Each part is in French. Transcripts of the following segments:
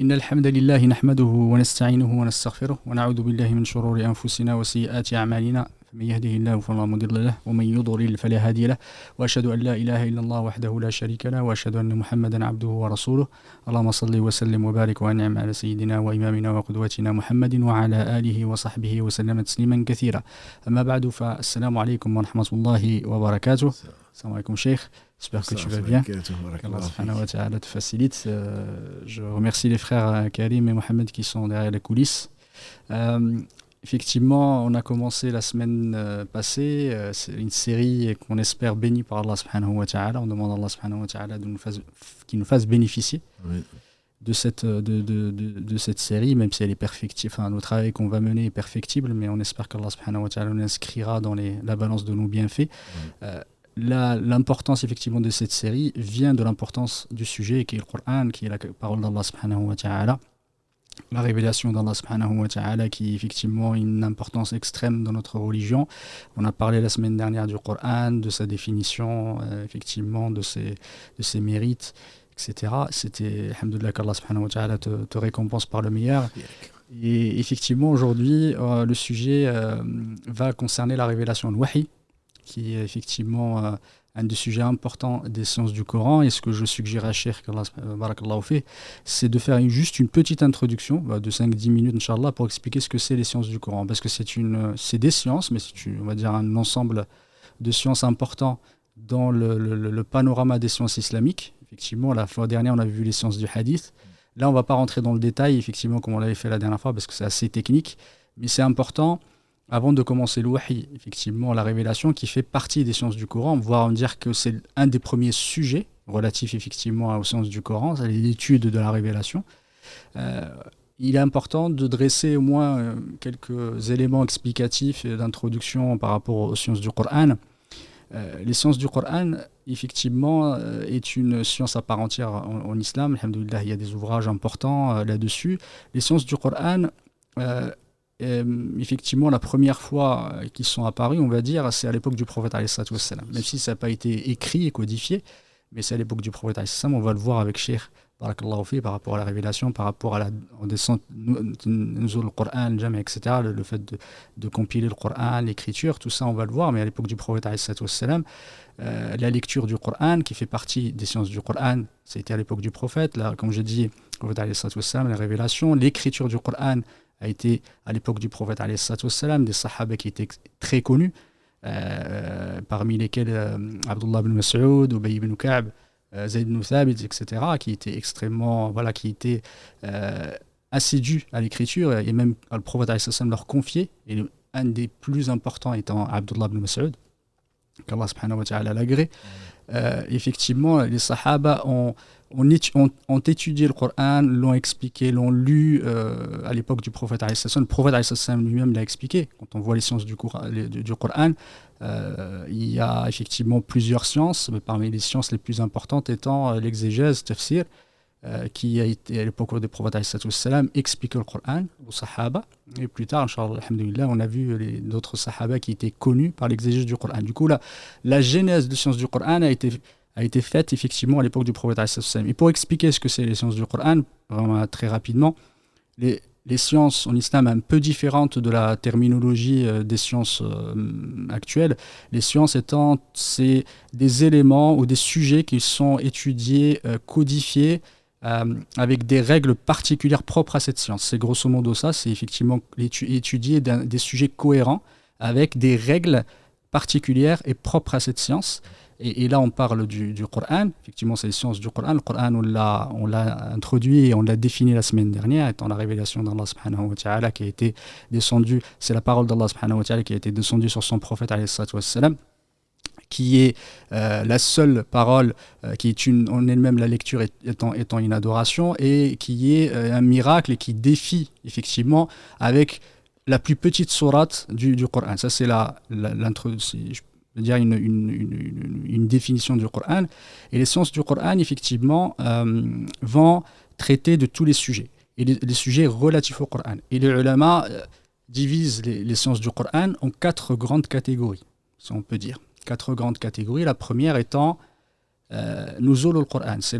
إن الحمد لله نحمده ونستعينه ونستغفره ونعوذ بالله من شرور أنفسنا وسيئات أعمالنا من يهده الله فلا مضل له ومن يضلل فلا هادي له وأشهد أن لا إله إلا الله وحده لا شريك له وأشهد أن محمدا عبده ورسوله اللهم صل وسلم وبارك وأنعم على سيدنا وإمامنا وقدوتنا محمد وعلى آله وصحبه وسلم تسليما كثيرا أما بعد فالسلام عليكم ورحمة الله وبركاته. Salam alaikum Cheikh, j'espère que tu vas bien. Allah subhanahu wa ta'ala te facilite. Je remercie les frères Karim et Mohamed qui sont derrière les coulisses. Effectivement, on a commencé la semaine passée, c'est une série qu'on espère bénie par Allah subhanahu wa ta'ala. On demande à Allah subhanahu wa ta'ala qu'il nous fasse bénéficier de cette série, même si elle est perfectible. Enfin, le travail qu'on va mener est perfectible, mais on espère qu'Allah subhanahu wa ta'ala nous inscrira dans la balance de nos bienfaits. L'importance effectivement de cette série vient de l'importance du sujet qui est le Coran, qui est la parole d'Allah subhanahu wa ta'ala, la révélation d'Allah subhanahu wa ta'ala qui est effectivement une importance extrême dans notre religion. On a parlé la semaine dernière du Coran, de sa définition, effectivement de ses mérites, etc. C'était, alhamdoulilah, qu'Allah subhanahu wa ta'ala te récompense par le meilleur. Et effectivement aujourd'hui le sujet va concerner la révélation de Wahi, qui est effectivement un des sujets importants des sciences du Coran. Et ce que je suggère à Cheikh, c'est de faire juste une petite introduction de 5-10 minutes, Inch'Allah, pour expliquer ce que c'est les sciences du Coran. Parce que c'est des sciences, mais c'est, on va dire, un ensemble de sciences importants dans le panorama des sciences islamiques. Effectivement, la fois dernière, on a vu les sciences du hadith. Là, on ne va pas rentrer dans le détail, effectivement, comme on l'avait fait la dernière fois, parce que c'est assez technique. Mais c'est important. Avant de commencer le wahi, effectivement, la révélation qui fait partie des sciences du Coran, voire on dire que c'est un des premiers sujets relatifs effectivement aux sciences du Coran, c'est l'étude de la révélation. Il est important de dresser au moins quelques éléments explicatifs d'introduction par rapport aux sciences du Coran. Les sciences du Coran, effectivement, est une science à part entière en islam. Alhamdoulilah, il y a des ouvrages importants là-dessus. Les sciences du Coran... effectivement, la première fois qu'ils sont apparus, on va dire, c'est à l'époque du prophète alayhi salatu wassalam. Même si ça n'a pas été écrit et codifié, mais c'est à l'époque du prophète alayhi salatu wassalam. On va le voir avec Cheikh barakallahu fi, par rapport à la révélation, par rapport à la descente nuzul Coran, le etc., le fait de compiler le Coran, l'écriture, tout ça on va le voir. Mais à l'époque du prophète alayhi salatu wassalam, la lecture du Coran, qui fait partie des sciences du Coran, c'était à l'époque du prophète. Là, comme je dis, le prophète alayhi salatu wassalam, la révélation, l'écriture du Coran a été à l'époque du prophète alayhi salatu wassalam, des sahaba qui étaient très connus, parmi lesquels Abdullah ibn Mas'ud, Ubay ibn Ka'b, Zayd ibn Thabit, etc., qui étaient extrêmement, qui étaient assidus à l'écriture, et même le prophète alayhi salatu wassalam leur confiait, et un des plus importants étant Abdullah ibn Mas'ud, qu'Allah subhanahu wa ta'ala l'agrée. Effectivement, les sahaba ont étudié le Coran, l'ont expliqué, l'ont lu à l'époque du prophète alayhi sallam. Le prophète alayhi sallam lui-même l'a expliqué. Quand on voit les sciences du Coran, il y a effectivement plusieurs sciences, mais parmi les sciences les plus importantes étant l'exégèse, tafsir, qui a été à l'époque du prophète alayhi sallam expliqué le Coran aux sahaba. Et plus tard, Inch'Allah, alhamdoulilah, on a vu d'autres sahaba qui étaient connus par l'exégèse du Coran. Du coup, la genèse des sciences du Coran a été faite effectivement à l'époque du prophète alayhi sallam. Et pour expliquer ce que c'est les sciences du Coran, vraiment très rapidement, les sciences en islam un peu différentes de la terminologie des sciences actuelles. Les sciences étant, c'est des éléments ou des sujets qui sont étudiés, codifiés, avec des règles particulières propres à cette science. C'est grosso modo ça, c'est effectivement étudier des sujets cohérents avec des règles particulières et propres à cette science. Et là, on parle du Coran. Effectivement, c'est les sciences du Coran. Le Coran, on l'a introduit et on l'a défini la semaine dernière, étant la révélation d'Allah subhanahu wa ta'ala qui a été descendue. C'est la parole d'Allah subhanahu wa ta'ala qui a été descendue sur son prophète alayhi salatu wassalam, qui est la seule parole qui est en elle-même, la lecture étant une adoration, et qui est un miracle et qui défie effectivement avec la plus petite sourate du Coran. Ça, c'est je veux dire une définition du Coran. Et les sciences du Coran, effectivement, vont traiter de tous les sujets, et les sujets relatifs au Coran. Et les ulama divisent les sciences du Coran en 4 grandes catégories, si on peut dire. 4 grandes catégories. La première étant Nuzul al-Qur'an, c'est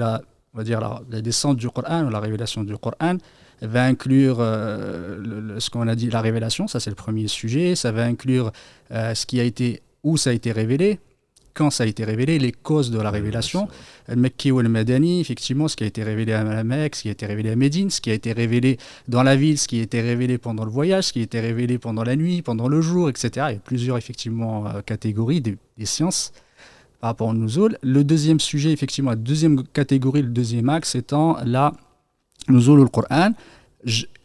on va dire la descente du Coran, la révélation du Coran, va inclure ce qu'on a dit, la révélation, ça c'est le premier sujet, ça va inclure ce qui a été, où ça a été révélé, quand ça a été révélé, les causes de la révélation, le Mekki ou le Madani, effectivement, ce qui a été révélé à la Mecque, ce qui a été révélé à Médine, ce qui a été révélé dans la ville, ce qui a été révélé pendant le voyage, ce qui a été révélé pendant la nuit, pendant le jour, etc. Il y a plusieurs, effectivement, catégories des sciences par rapport au Nuzul. Le deuxième sujet, effectivement, la deuxième catégorie, le deuxième axe étant la Nuzul al-Qur'an.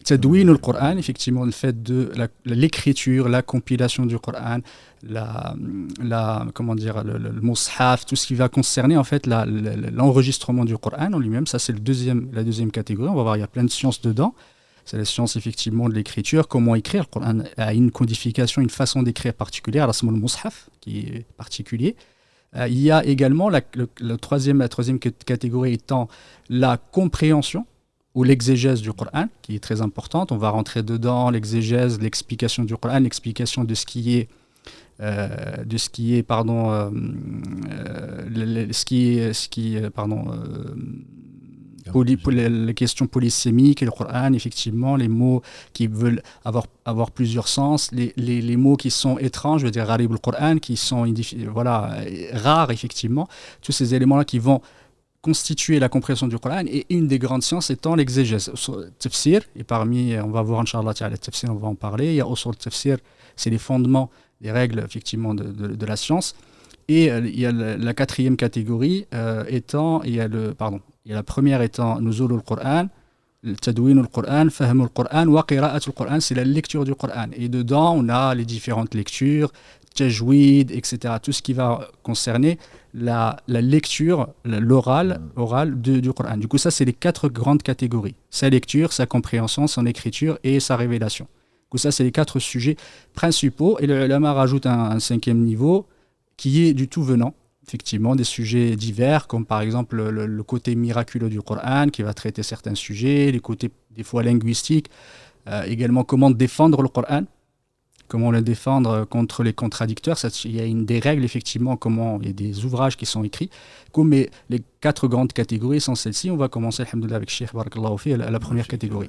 Tadwin al-Qur'an, effectivement, le fait de l'écriture, la compilation du Qur'an, comment dire, le mushaf, tout ce qui va concerner en fait l'enregistrement du Qur'an en lui-même. Ça, c'est la deuxième catégorie. On va voir, il y a plein de sciences dedans. C'est la science effectivement de l'écriture, comment écrire. Le Qur'an a une codification, une façon d'écrire particulière, l'asm al-mushaf, qui est particulier. Il y a également la troisième catégorie étant la compréhension ou l'exégèse du Coran, qui est très importante. On va rentrer dedans, l'exégèse, l'explication du Coran, l'explication de ce qui est, les questions polysémiques, et le Coran, effectivement, les mots qui veulent avoir plusieurs sens, les mots qui sont étranges, je veux dire, gharib al-Qur'an, qui sont rares, effectivement, tous ces éléments-là qui vont constituer la compréhension du Coran, et une des grandes sciences étant l'exégèse. Tafsir, et on va voir, Inch'Allah, le tafsir, on va en parler. Il y a usul tafsir, c'est les fondements, les règles, effectivement, de la science. Et il y a la quatrième catégorie il y a la première étant Nuzul al-Qur'an, Tadwin al-Qur'an, Fahm al-Qur'an, wa Qira'at al-Qur'an, c'est la lecture du Qur'an. Et dedans, on a les différentes lectures, Tajwid, etc. Tout ce qui va concerner la lecture, l'oral du Qur'an. Du coup, ça, c'est les quatre grandes catégories. Sa lecture, sa compréhension, son écriture et sa révélation. Du coup, ça, c'est les quatre sujets principaux. Et le ulama rajoute un cinquième niveau qui est du tout venant, effectivement, des sujets divers, comme par exemple le côté miraculeux du Coran, qui va traiter certains sujets, les côtés des fois linguistiques, également comment défendre le Coran, comment le défendre contre les contradicteurs. Il y a des règles, effectivement, il y a des ouvrages qui sont écrits. Mais les quatre grandes catégories sont celles-ci. On va commencer, alhamdoulilah, avec Cheikh Barakallahu fi, la première catégorie.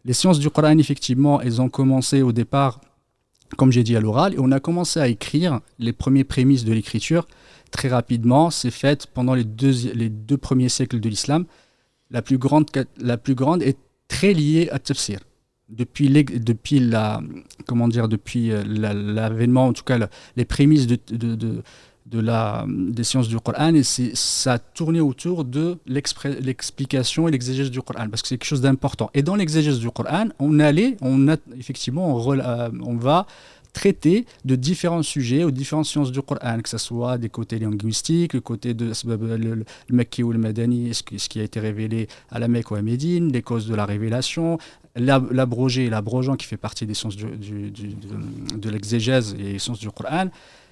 Les sciences du Coran, effectivement, elles ont commencé au départ, comme j'ai dit, à l'oral, et on a commencé à écrire les premières prémices de l'écriture très rapidement. C'est fait pendant les deux premiers siècles de l'islam. La plus grande est très liée à tafsir. Depuis l'avènement, en tout cas les prémices des sciences du Coran, et ça a tourné autour de l'explication et l'exégèse du Coran, parce que c'est quelque chose d'important. Et dans l'exégèse du Coran, on va traiter de différents sujets ou différentes sciences du Coran, que ce soit des côtés linguistiques, le côté de le Mekki ou le Madani, ce qui a été révélé à la Mecque ou à Médine, les causes de la révélation, l'abrogé et l'abrogeant qui fait partie des sciences de l'exégèse et des sciences du Coran.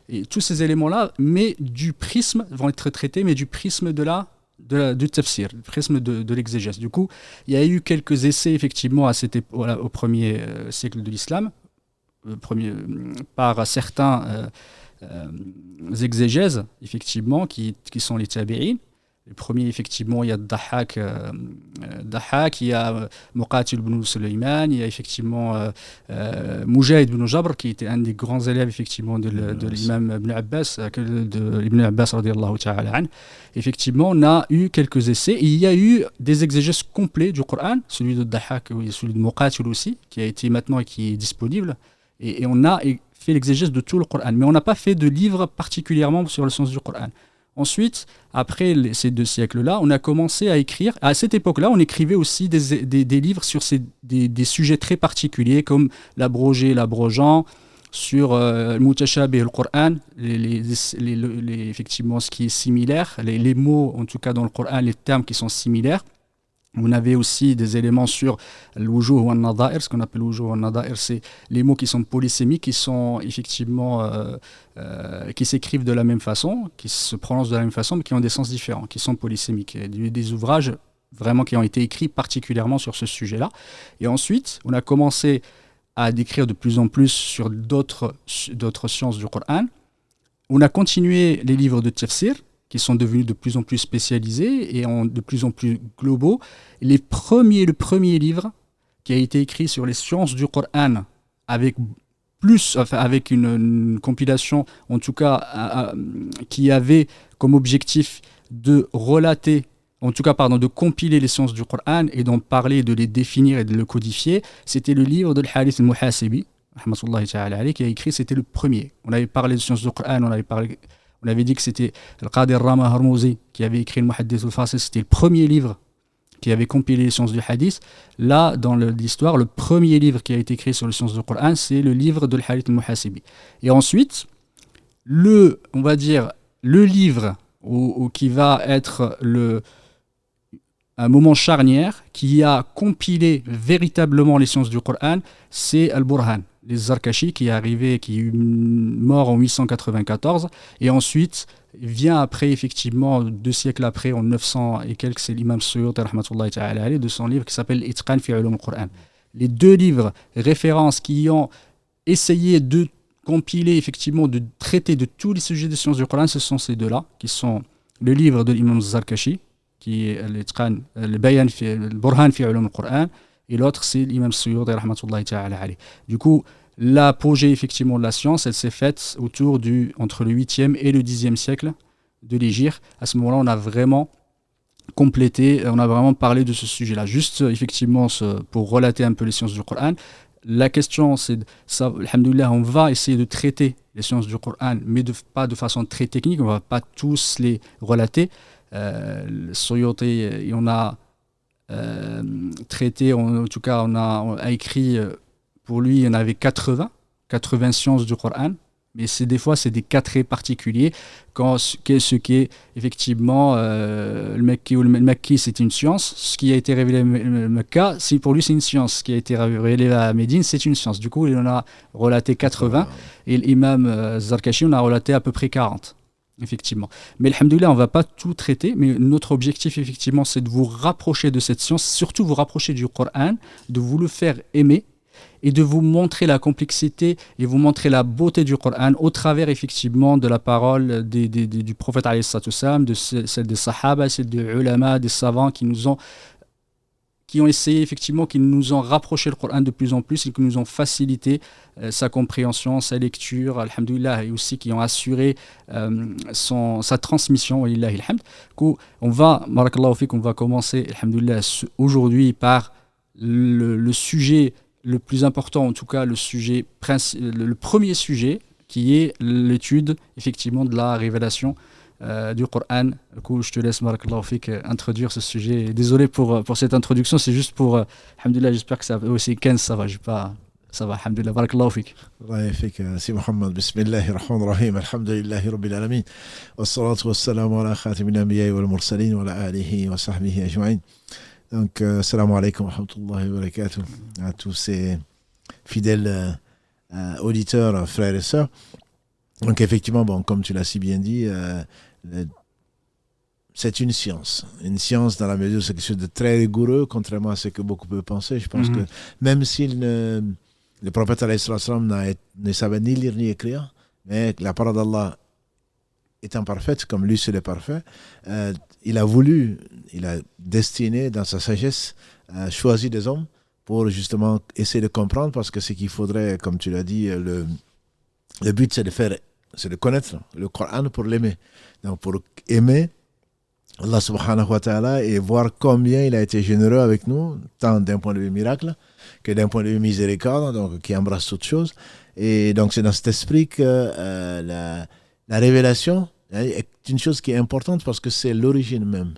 Et tous ces éléments-là, vont être traités, mais du prisme du tafsir, du prisme de l'exégèse. Du coup, il y a eu quelques essais, effectivement, au premier siècle de l'islam, par certains exégèses, effectivement, qui sont les tabi'in. Le premier, effectivement, il y a Dahhak, il y a Muqatil ibn Sulayman, il y a effectivement Mujahid ibn Jabr, qui était un des grands élèves, effectivement, de l'imam Ibn Abbas, radiyallahu ta'ala an. Effectivement, on a eu quelques essais, et il y a eu des exégèses complets du Coran, celui de Dahhak et celui de Muqatil aussi, qui a été maintenant et qui est disponible. Et on a fait l'exégèse de tout le Coran, mais on n'a pas fait de livre particulièrement sur le sens du Coran. Ensuite, après ces deux siècles-là, on a commencé à écrire. À cette époque-là, on écrivait aussi des livres sur des sujets très particuliers, comme l'abrogé, l'abrogeant, sur le mutashabih, le Coran, effectivement ce qui est similaire, les mots, en tout cas dans le Coran, les termes qui sont similaires. On avait aussi des éléments sur l'wujuh wa an-nadha'ir. Ce qu'on appelle l'wujuh wa an-nadha'ir, c'est les mots qui sont polysémiques, qui sont effectivement qui s'écrivent de la même façon, qui se prononcent de la même façon, mais qui ont des sens différents, qui sont polysémiques. Il y a des ouvrages vraiment qui ont été écrits particulièrement sur ce sujet-là. Et ensuite, on a commencé à décrire de plus en plus sur d'autres sciences du Coran. On a continué les livres de tafsir, qui sont devenus de plus en plus spécialisés et de plus en plus globaux. Le premier livre qui a été écrit sur les sciences du Coran, avec avec une compilation, en tout cas, qui avait comme objectif de relater, en tout cas, pardon, de compiler les sciences du Coran et d'en parler, de les définir et de le codifier, c'était le livre de Al-Harith al-Muhasibi, qui a écrit, c'était le premier. On avait parlé de sciences du Coran, on avait dit que c'était Al-Qadi Rama Harmouzi qui avait écrit le Muhaddith al-Fasil, c'était le premier livre qui avait compilé les sciences du hadith. Là, dans l'histoire, le premier livre qui a été écrit sur les sciences du Coran, c'est le livre de Al-Harith al-Muhasibi. Et ensuite, on va dire, le livre qui va être un moment charnière, qui a compilé véritablement les sciences du Coran, c'est Al-Burhan, les Zarkashi, qui est mort en 894, et ensuite vient après, effectivement, 2 siècles après, en 900 et quelques, c'est l'imam Suyuti, rahmatullahi ta'ala alayhi, de son livre qui s'appelle Itqan fi ulum al-Qur'an. Les 2 livres références qui ont essayé de compiler, effectivement, de traiter de tous les sujets des sciences du Coran, ce sont ces 2-là, qui sont le livre de l'imam Zarkashi, qui est le Burhan fi ulum al-Qur'an, et l'autre, c'est l'imam Suyuti, rahmatullahi ta'ala alayhi. Du coup, l'apogée, effectivement, de la science, elle s'est faite entre le 8e et le 10e siècle de l'Hégire. À ce moment-là, on a vraiment complété, on a vraiment parlé de ce sujet-là. Juste, effectivement, pour relater un peu les sciences du Coran, la question, c'est, alhamdoulilah, on va essayer de traiter les sciences du Coran, mais pas de façon très technique, on ne va pas tous les relater. Suyuti, on a traité, en tout cas, on a écrit... Pour lui, il y en avait 80 sciences du Coran, mais des fois, c'est des cas très particuliers. Ce qui est effectivement le Mekki, c'est une science. Ce qui a été révélé à Mecca, pour lui, c'est une science. Ce qui a été révélé à Médine, c'est une science. Du coup, il en a relaté 80, et l'imam Zarkashi, on a relaté à peu près 40. Effectivement. Mais alhamdoulilah, on ne va pas tout traiter, mais notre objectif, effectivement, c'est de vous rapprocher de cette science, surtout vous rapprocher du Coran, de vous le faire aimer, et de vous montrer la complexité et vous montrer la beauté du Coran au travers, effectivement, de la parole du prophète alayhi salatu wassalam, de celle des sahaba, celle des ulama, des savants qui ont essayé, effectivement, qui nous ont rapproché le Coran de plus en plus et qui nous ont facilité sa compréhension, sa lecture, alhamdoulilah, et aussi qui ont assuré sa transmission, walillahi alhamd. On va commencer, alhamdoulilah, aujourd'hui par le sujet le plus important, en tout cas le premier sujet, qui est l'étude, effectivement, de la révélation du Coran. Du coup, je te laisse, barakallahu fik, introduire ce sujet. Désolé pour cette introduction, c'est juste pour, alhamdoulilah, j'espère que ça va aussi, 15, ça va, ça va, alhamdoulilah, barakallahu fik. Allah fik, si Muhammad, bismillahir rahmanir rahim, alhamdulillahi rabbil alamin, wassalatu wassalamu ala khatimil anbiya'i wal mursalin, wa ala alihi wa sahbihi ajma'in. Donc, salam alaikum wa rahmatullahi wa barakatuh à tous ces fidèles auditeurs, frères et sœurs. Donc, effectivement, comme tu l'as si bien dit, c'est une science dans la mesure où c'est quelque chose de très rigoureux, contrairement à ce que beaucoup peuvent penser. Je pense que même si le prophète alayhi salam ne savait ni lire ni écrire, mais la parole d'Allah étant parfaite, comme lui seul est parfait, il a destiné dans sa sagesse, choisi des hommes pour justement essayer de comprendre, parce que ce qu'il faudrait, comme tu l'as dit, le but c'est de connaître le Coran pour l'aimer. Donc pour aimer Allah subhanahu wa ta'ala et voir combien il a été généreux avec nous, tant d'un point de vue miracle que d'un point de vue miséricorde, donc qui embrasse toutes choses. Et donc c'est dans cet esprit que la révélation est une chose qui est importante, parce que c'est l'origine même.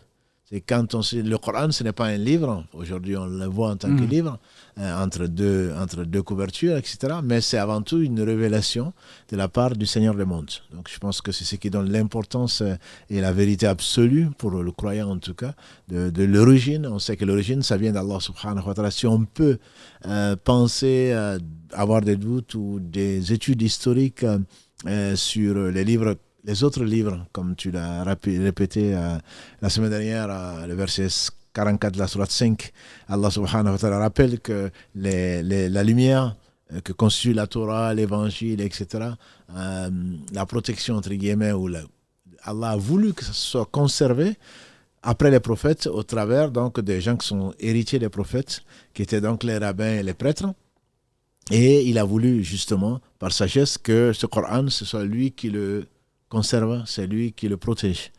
C'est quand le Coran, ce n'est pas un livre. Aujourd'hui, on le voit en tant que livre, entre deux couvertures, etc. Mais c'est avant tout une révélation de la part du Seigneur des mondes. Donc, je pense que c'est ce qui donne l'importance et la vérité absolue, pour le croyant en tout cas, de l'origine. On sait que l'origine, ça vient d'Allah subhanahu wa ta'ala. Si on peut penser, avoir des doutes ou des études historiques sur les autres livres, comme tu l'as répété la semaine dernière, le verset 44 de la sourate 5, Allah subhanahu wa ta'ala rappelle que la lumière que constitue la Torah, l'évangile, etc., la protection, entre guillemets, ou Allah a voulu que ça soit conservé après les prophètes, au travers donc des gens qui sont héritiers des prophètes, qui étaient donc les rabbins et les prêtres. Et il a voulu justement, par sagesse, que ce Coran, ce soit lui qui le conserve, c'est lui qui le protège.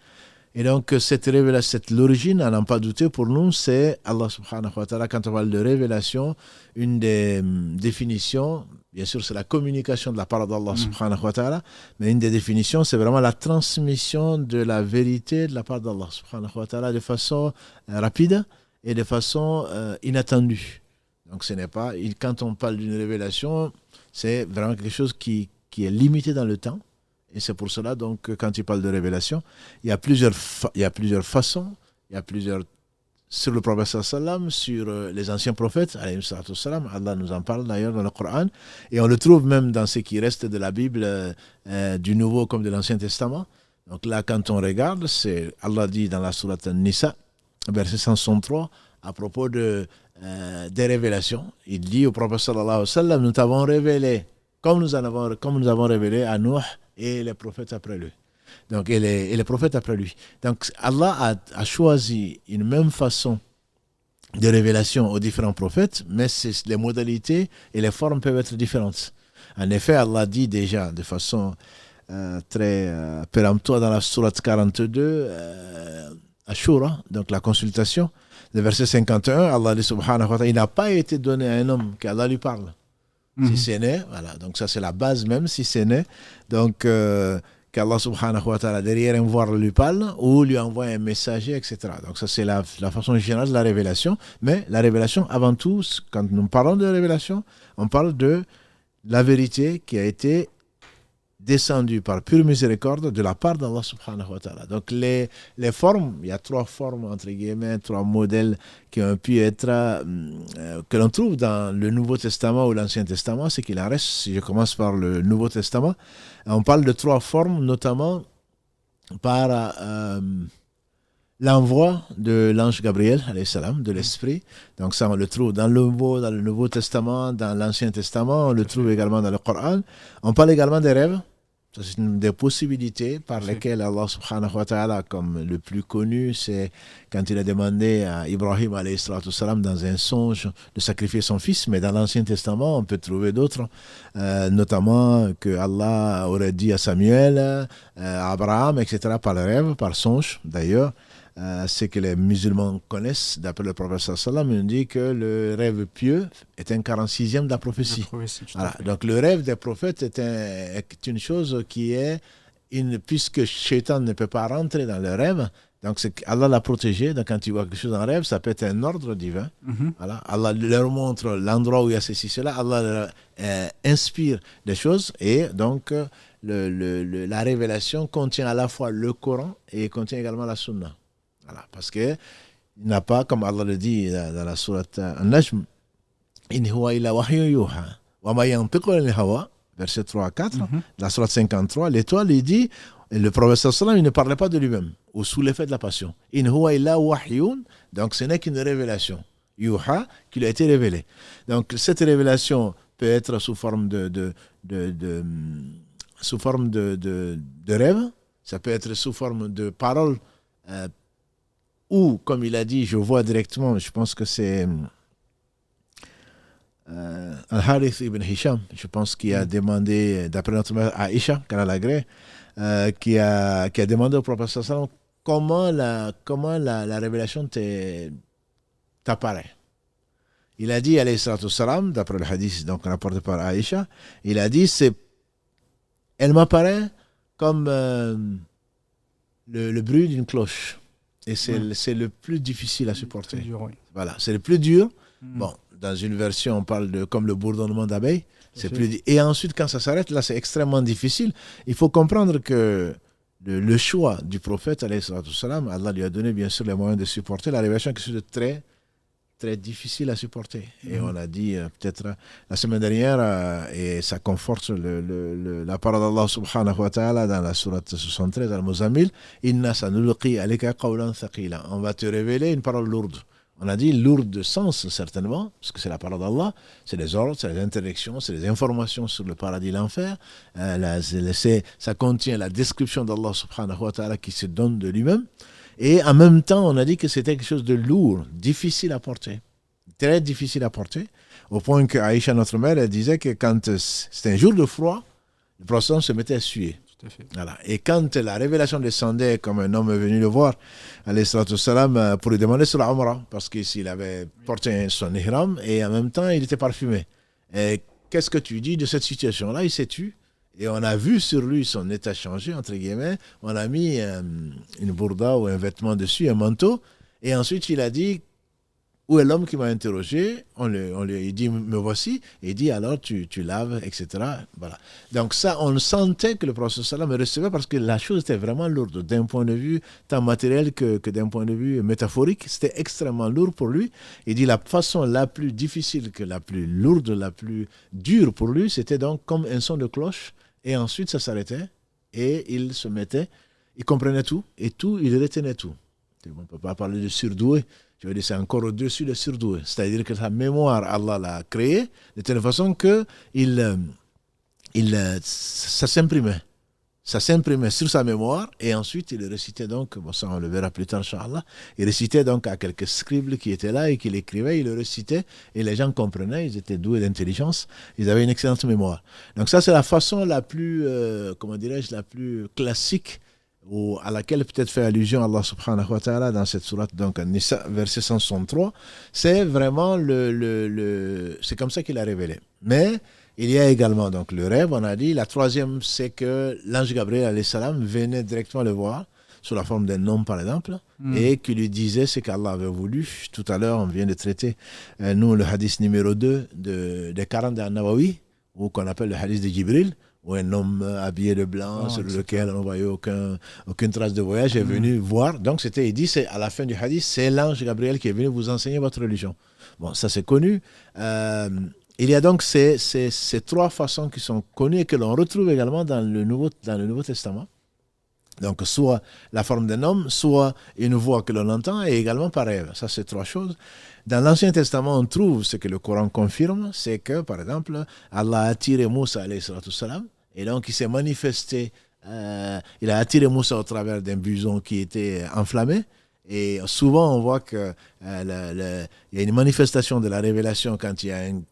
Et donc cette révélation, l'origine, à n'en pas douter, pour nous, c'est Allah subhanahu wa ta'ala. Quand on parle de révélation, une des définitions, bien sûr, c'est la communication de la parole d'Allah subhanahu wa ta'ala, mais une des définitions, c'est vraiment la transmission de la vérité de la part d'Allah subhanahu wa ta'ala de façon rapide et de façon inattendue. Donc ce n'est pas, quand on parle d'une révélation, c'est vraiment quelque chose qui est limité dans le temps. Et c'est pour cela, donc, quand il parle de révélation, il y a plusieurs façons, il y a plusieurs, sur le prophète sallam, sur les anciens prophètes, alayhi salatu wassalam, Allah nous en parle d'ailleurs dans le Coran, et on le trouve même dans ce qui reste de la Bible, du Nouveau comme de l'Ancien Testament. Donc là, quand on regarde, c'est Allah dit dans la sourate Nisa, verset 163, à propos des révélations, il dit au prophète sallallahu alayhi wa sallam, nous t'avons révélé, comme nous avons révélé à Nuh, et les prophètes après lui. Donc, et les prophètes après lui. Donc, Allah a choisi une même façon de révélation aux différents prophètes, mais les modalités et les formes peuvent être différentes. En effet, Allah dit déjà de façon très péremptoire dans la sourate 42, Ashura, donc la consultation, le verset 51, Allah dit subhanahu wa ta'ala, il n'a pas été donné à un homme qu'Allah lui parle. Si c'est né, voilà, donc ça c'est la base même, si c'est né, donc qu'Allah subhanahu wa ta'ala derrière un voir lui parle ou lui envoie un messager, etc. Donc ça c'est la façon générale de la révélation, mais la révélation avant tout, quand nous parlons de révélation, on parle de la vérité qui a été descendu par pure miséricorde de la part d'Allah subhanahu wa ta'ala. Donc les formes, il y a 3 formes, entre guillemets, 3 modèles qui ont pu être, que l'on trouve dans le Nouveau Testament ou l'Ancien Testament, c'est qu'il en reste, si je commence par le Nouveau Testament, on parle de 3 formes, notamment par l'envoi de l'ange Gabriel, alayhi salam, de l'Esprit. Donc ça, on le trouve dans le Nouveau Testament, dans l'Ancien Testament, on le trouve également dans le Coran. On parle également des rêves. Ça, c'est une des possibilités par lesquelles Allah subhanahu wa ta'ala, comme le plus connu, c'est quand il a demandé à Ibrahim alayhi salatu salam dans un songe de sacrifier son fils. Mais dans l'Ancien Testament, on peut trouver d'autres, notamment que Allah aurait dit à Samuel, à Abraham, etc., par le rêve, par songe d'ailleurs. Ce que les musulmans connaissent, d'après le prophète sallam, il dit que le rêve pieux est un 46e de la prophétie. Voilà. Donc le rêve des prophètes est une chose qui est, puisque Shaitan ne peut pas rentrer dans le rêve, donc Allah l'a protégé. Donc quand il voit quelque chose en rêve, ça peut être un ordre divin. Voilà. Allah leur montre l'endroit où il y a ceci, cela. Allah leur inspire des choses et donc la révélation contient à la fois le Coran et contient également la Sunna. Voilà, parce qu'il n'a pas, comme Allah le dit dans la sourate An-Najm, in huwa illa wahyun yuha wa ma yantiqu anil hawa, verset 3 à 4, la sourate 53, l'étoile, il dit, le prophète sallam, il ne parlait pas de lui-même, ou sous l'effet de la passion. In huwa illa wahyun, donc ce n'est qu'une révélation. Yuha, qui lui a été révélée. Donc cette révélation peut être sous forme de rêve, ça peut être sous forme de paroles, ou, comme il a dit, je vois directement, je pense que c'est Al-Harith ibn Hisham, je pense, qui a demandé, d'après notre mère Aïcha, qu'elle a l'agré, qui a demandé au prophète sallam comment la révélation t'apparaît. Il a dit, alayhi salatu wassalam, d'après le hadith donc rapporté par Aïcha, il a dit, elle m'apparaît comme le bruit d'une cloche. Et c'est le plus difficile à supporter. Dur, oui. Voilà, c'est le plus dur. Bon, dans une version, on parle de comme le bourdonnement d'abeilles. Et ensuite, quand ça s'arrête, là, c'est extrêmement difficile. Il faut comprendre que le choix du prophète, alayhi salatu salam, Allah lui a donné bien sûr les moyens de supporter la révélation, quelque chose de très, très difficile à supporter. Et on a dit peut-être la semaine dernière, et ça conforte la parole d'Allah subhanahu wa ta'ala dans la sourate 73 al-Muzammil, Inna sanulqi alayka qawlan thaqila. On va te révéler une parole lourde. On a dit lourde de sens, certainement, parce que c'est la parole d'Allah, c'est les ordres, c'est les interdictions, c'est les informations sur le paradis et l'enfer. Ça contient la description d'Allah subhanahu wa ta'ala qui se donne de lui-même. Et en même temps, on a dit que c'était quelque chose de lourd, difficile à porter, très difficile à porter, au point que Aïcha, notre mère, elle disait que quand c'était un jour de froid, le prophète se mettait à suer. Voilà. Et quand la révélation descendait, comme un homme est venu le voir, alayhi salatu wassalam, pour lui demander sur la Umrah, parce qu'il avait porté son ihram et en même temps il était parfumé. Et qu'est-ce que tu dis de cette situation-là? Il s'est tu. Et on a vu sur lui son état changé, entre guillemets. On a mis une bourda ou un vêtement dessus, un manteau. Et ensuite il a dit, où est l'homme qui m'a interrogé? On lui dit, me voici. Et il dit, alors tu laves, etc. Voilà. Donc ça, on sentait que le prophète sallam recevait parce que la chose était vraiment lourde, d'un point de vue tant matériel que d'un point de vue métaphorique. C'était extrêmement lourd pour lui. Il dit, la façon la plus difficile, que la plus lourde, la plus dure pour lui, c'était donc comme un son de cloche. Et ensuite, ça s'arrêtait. Et il se mettait, il comprenait tout. Et tout, il retenait tout. On ne peut pas parler de surdoué. Je veux dire, c'est encore au-dessus de surdoué. C'est-à-dire que sa mémoire, Allah l'a créée de telle façon que ça s'imprimait. Ça s'imprimait sur sa mémoire et ensuite il récitait donc, bon ça on le verra plus tard, Inch'Allah, il récitait donc à quelques scribes qui étaient là et qui l'écrivaient, il le récitait et les gens comprenaient, ils étaient doués d'intelligence, ils avaient une excellente mémoire. Donc ça c'est la façon la plus, la plus classique à laquelle peut-être fait allusion Allah subhanahu wa ta'ala dans cette sourate, donc Nisa, verset 163, c'est vraiment c'est comme ça qu'il a révélé. Mais il y a également donc le rêve, on a dit. La troisième, c'est que l'ange Gabriel alayhi salam venait directement le voir, sous la forme d'un homme par exemple, et qui lui disait ce qu'Allah avait voulu. Tout à l'heure, on vient de traiter, nous, le hadith numéro 2 des 40 d'An-Nawawi, ou qu'on appelle le hadith de Jibril, où un homme habillé de blanc, sur lequel on ne voyait aucune trace de voyage, est venu voir. Donc, il dit, c'est, à la fin du hadith, c'est l'ange Gabriel qui est venu vous enseigner votre religion. Bon, ça c'est connu. Il y a donc ces trois façons qui sont connues et que l'on retrouve également dans le Nouveau Testament. Donc, soit la forme d'un homme, soit une voix que l'on entend, et également par rêve. Ça, c'est trois choses. Dans l'Ancien Testament, on trouve ce que le Coran confirme, c'est que, par exemple, Allah a attiré Moussa, alayhi salatu wassalam, et donc il s'est manifesté, il a attiré Moussa au travers d'un buisson qui était enflammé. Et souvent, on voit qu'il y a une manifestation de la révélation quand il y a un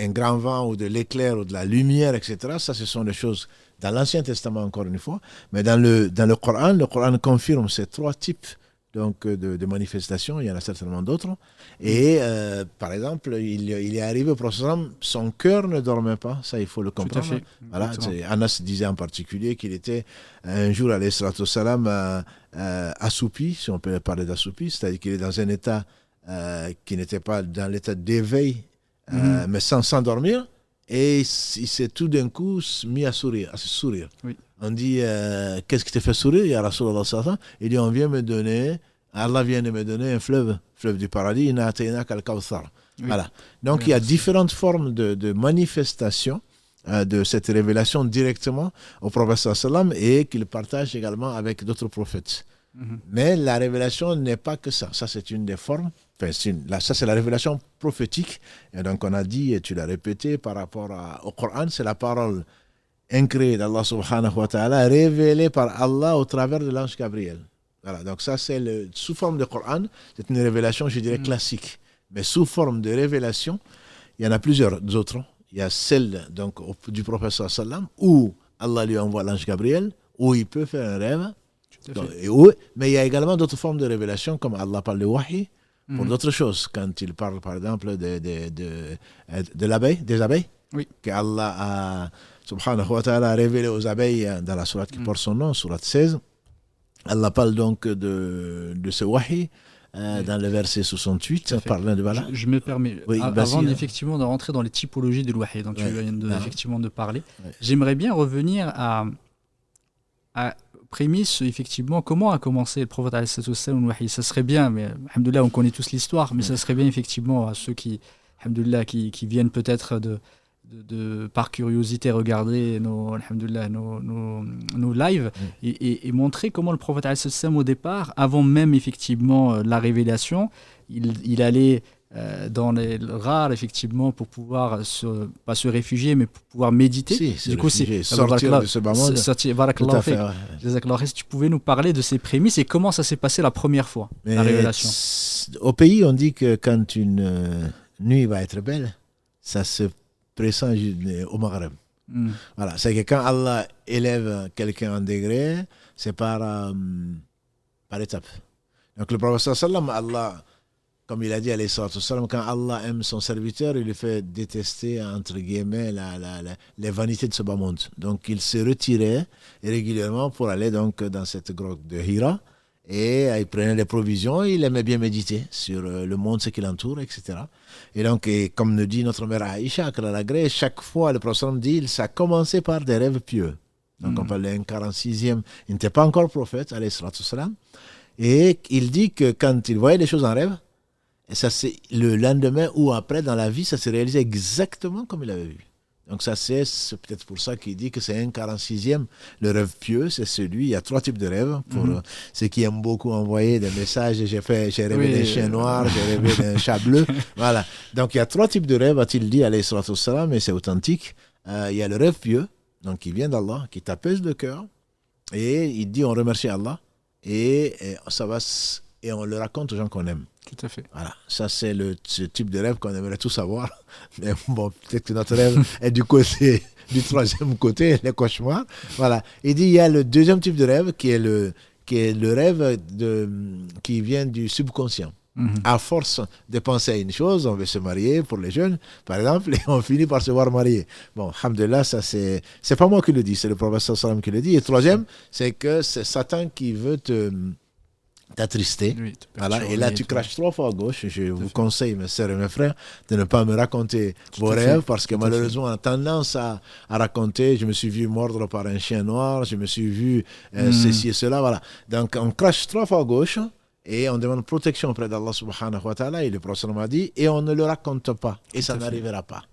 grand vent ou de l'éclair ou de la lumière, etc. Ça, ce sont des choses dans l'Ancien Testament, encore une fois. Mais dans le Coran confirme ces trois types donc, de manifestations. Il y en a certainement d'autres. Et par exemple, il est arrivé au prophète, son cœur ne dormait pas. Ça, il faut le comprendre. Tout à fait. Voilà, Anas disait en particulier qu'il était un jour, alayhi salatu wassalam, assoupi, si on peut parler d'assoupi, c'est-à-dire qu'il est dans un état qui n'était pas dans l'état d'éveil, mais sans s'endormir. Et il s'est tout d'un coup mis à se sourire. Oui. On dit, qu'est-ce qui te fait sourire, ya Rasulallah sallallahu alayhi wa sallam? Il dit, Allah vient de me donner un fleuve du paradis, Inna atayna al-Kawthar. Voilà. Donc il y a différentes formes de manifestation de cette révélation directement au prophète sallallahu alayhi wa sallam et qu'il partage également avec d'autres prophètes. Mais la révélation n'est pas que ça. Ça, c'est une des formes. Ça, c'est la révélation prophétique. Et donc, on a dit, et tu l'as répété, par rapport au Coran, c'est la parole incréée d'Allah subhanahu wa ta'ala, révélée par Allah au travers de l'ange Gabriel. Voilà. Donc, ça, c'est sous forme de Coran. C'est une révélation, je dirais, classique. Mais sous forme de révélation, il y en a plusieurs autres. Il y a celle donc, du prophète sallallahu alayhi wa sallam, où Allah lui envoie l'ange Gabriel, où il peut faire un rêve. Donc, mais il y a également d'autres formes de révélation, comme Allah parle de wahi, pour d'autres choses. Quand il parle, par exemple, des abeilles, que Allah a, subhanahu wa ta'ala, révélé aux abeilles dans la sourate qui porte son nom, sourate 16. Allah parle donc de ce wahi dans le verset 68, parlant de voilà. Je me permets, avant effectivement de rentrer dans les typologies de wahi dont tu viens effectivement de parler, j'aimerais bien revenir à prémisse, effectivement, comment a commencé le prophète alayhi salam le wahi. Ça serait bien, mais alhamdoulilah, on connaît tous l'histoire, mais ça serait bien effectivement à ceux qui viennent peut-être par curiosité regarder alhamdoulilah, nos lives et montrer comment le prophète alayhi salam au départ, avant même effectivement la révélation, il allait dans les rares effectivement pour pouvoir pas se réfugier mais pour pouvoir méditer. Du coup, c'est sortir de ce bas monde. Tout à fait. Si tu pouvais nous parler de ces prémices et comment ça s'est passé la première fois, la révélation. Au pays, on dit que quand une nuit va être belle, ça se pressent au Maghreb. Voilà, c'est que quand Allah élève quelqu'un en degré, c'est par étapes. Donc le prophète sallam, Allah, comme il a dit alayhi salatu wassalam, quand Allah aime son serviteur, il lui fait détester, entre guillemets, les vanités de ce bas monde. Donc il se retirait régulièrement pour aller donc dans cette grotte de Hira, et il prenait les provisions, il aimait bien méditer sur le monde, ce qui l'entoure, etc. Et donc, comme nous dit notre mère Aïcha, chaque fois le prophète dit, ça a commencé par des rêves pieux. Donc on parle d'un 46e, il n'était pas encore prophète, alayhi salatu wassalam, et il dit que quand il voyait des choses en rêve, et ça, c'est le lendemain ou après, dans la vie, ça s'est réalisé exactement comme il avait vu. Donc ça, c'est peut-être pour ça qu'il dit que c'est un 46e. Le rêve pieux, c'est celui, il y a 3 types de rêves. Pour ceux qui aiment beaucoup envoyer des messages, j'ai rêvé d'un chien noir, j'ai rêvé d'un chat bleu. Voilà. Donc il y a 3 types de rêves, a-t-il dit, alayhi salatu wassalam, et c'est authentique. Il y a le rêve pieux, donc qui vient d'Allah, qui t'apaise le cœur. Et il dit, on remercie Allah. Et ça va... Et on le raconte aux gens qu'on aime. Tout à fait. Voilà, ça c'est ce type de rêve qu'on aimerait tous avoir. Mais bon, peut-être que notre rêve est du du 3e côté, les cauchemars. Voilà. Il dit il y a le 2e type de rêve qui est le rêve qui vient du subconscient. À force de penser à une chose, on veut se marier pour les jeunes, par exemple, et on finit par se voir marier. Bon, alhamdoulilah, ça c'est pas moi qui le dis, c'est le prophète sallam qui le dit. Et 3e, c'est que c'est Satan qui veut t'attrister. Voilà. Et là, tu craches 3 fois à gauche. Je vous conseille, mes sœurs et mes frères, de ne pas me raconter vos rêves, parce que malheureusement, on a tendance à raconter, je me suis vu mordre par un chien noir, je me suis vu ceci et cela. Voilà. Donc, on crache 3 fois à gauche et on demande protection auprès d'Allah subhanahu wa ta'ala. Et le prophète m'a dit, et on ne le raconte pas. Et ça n'arrivera pas.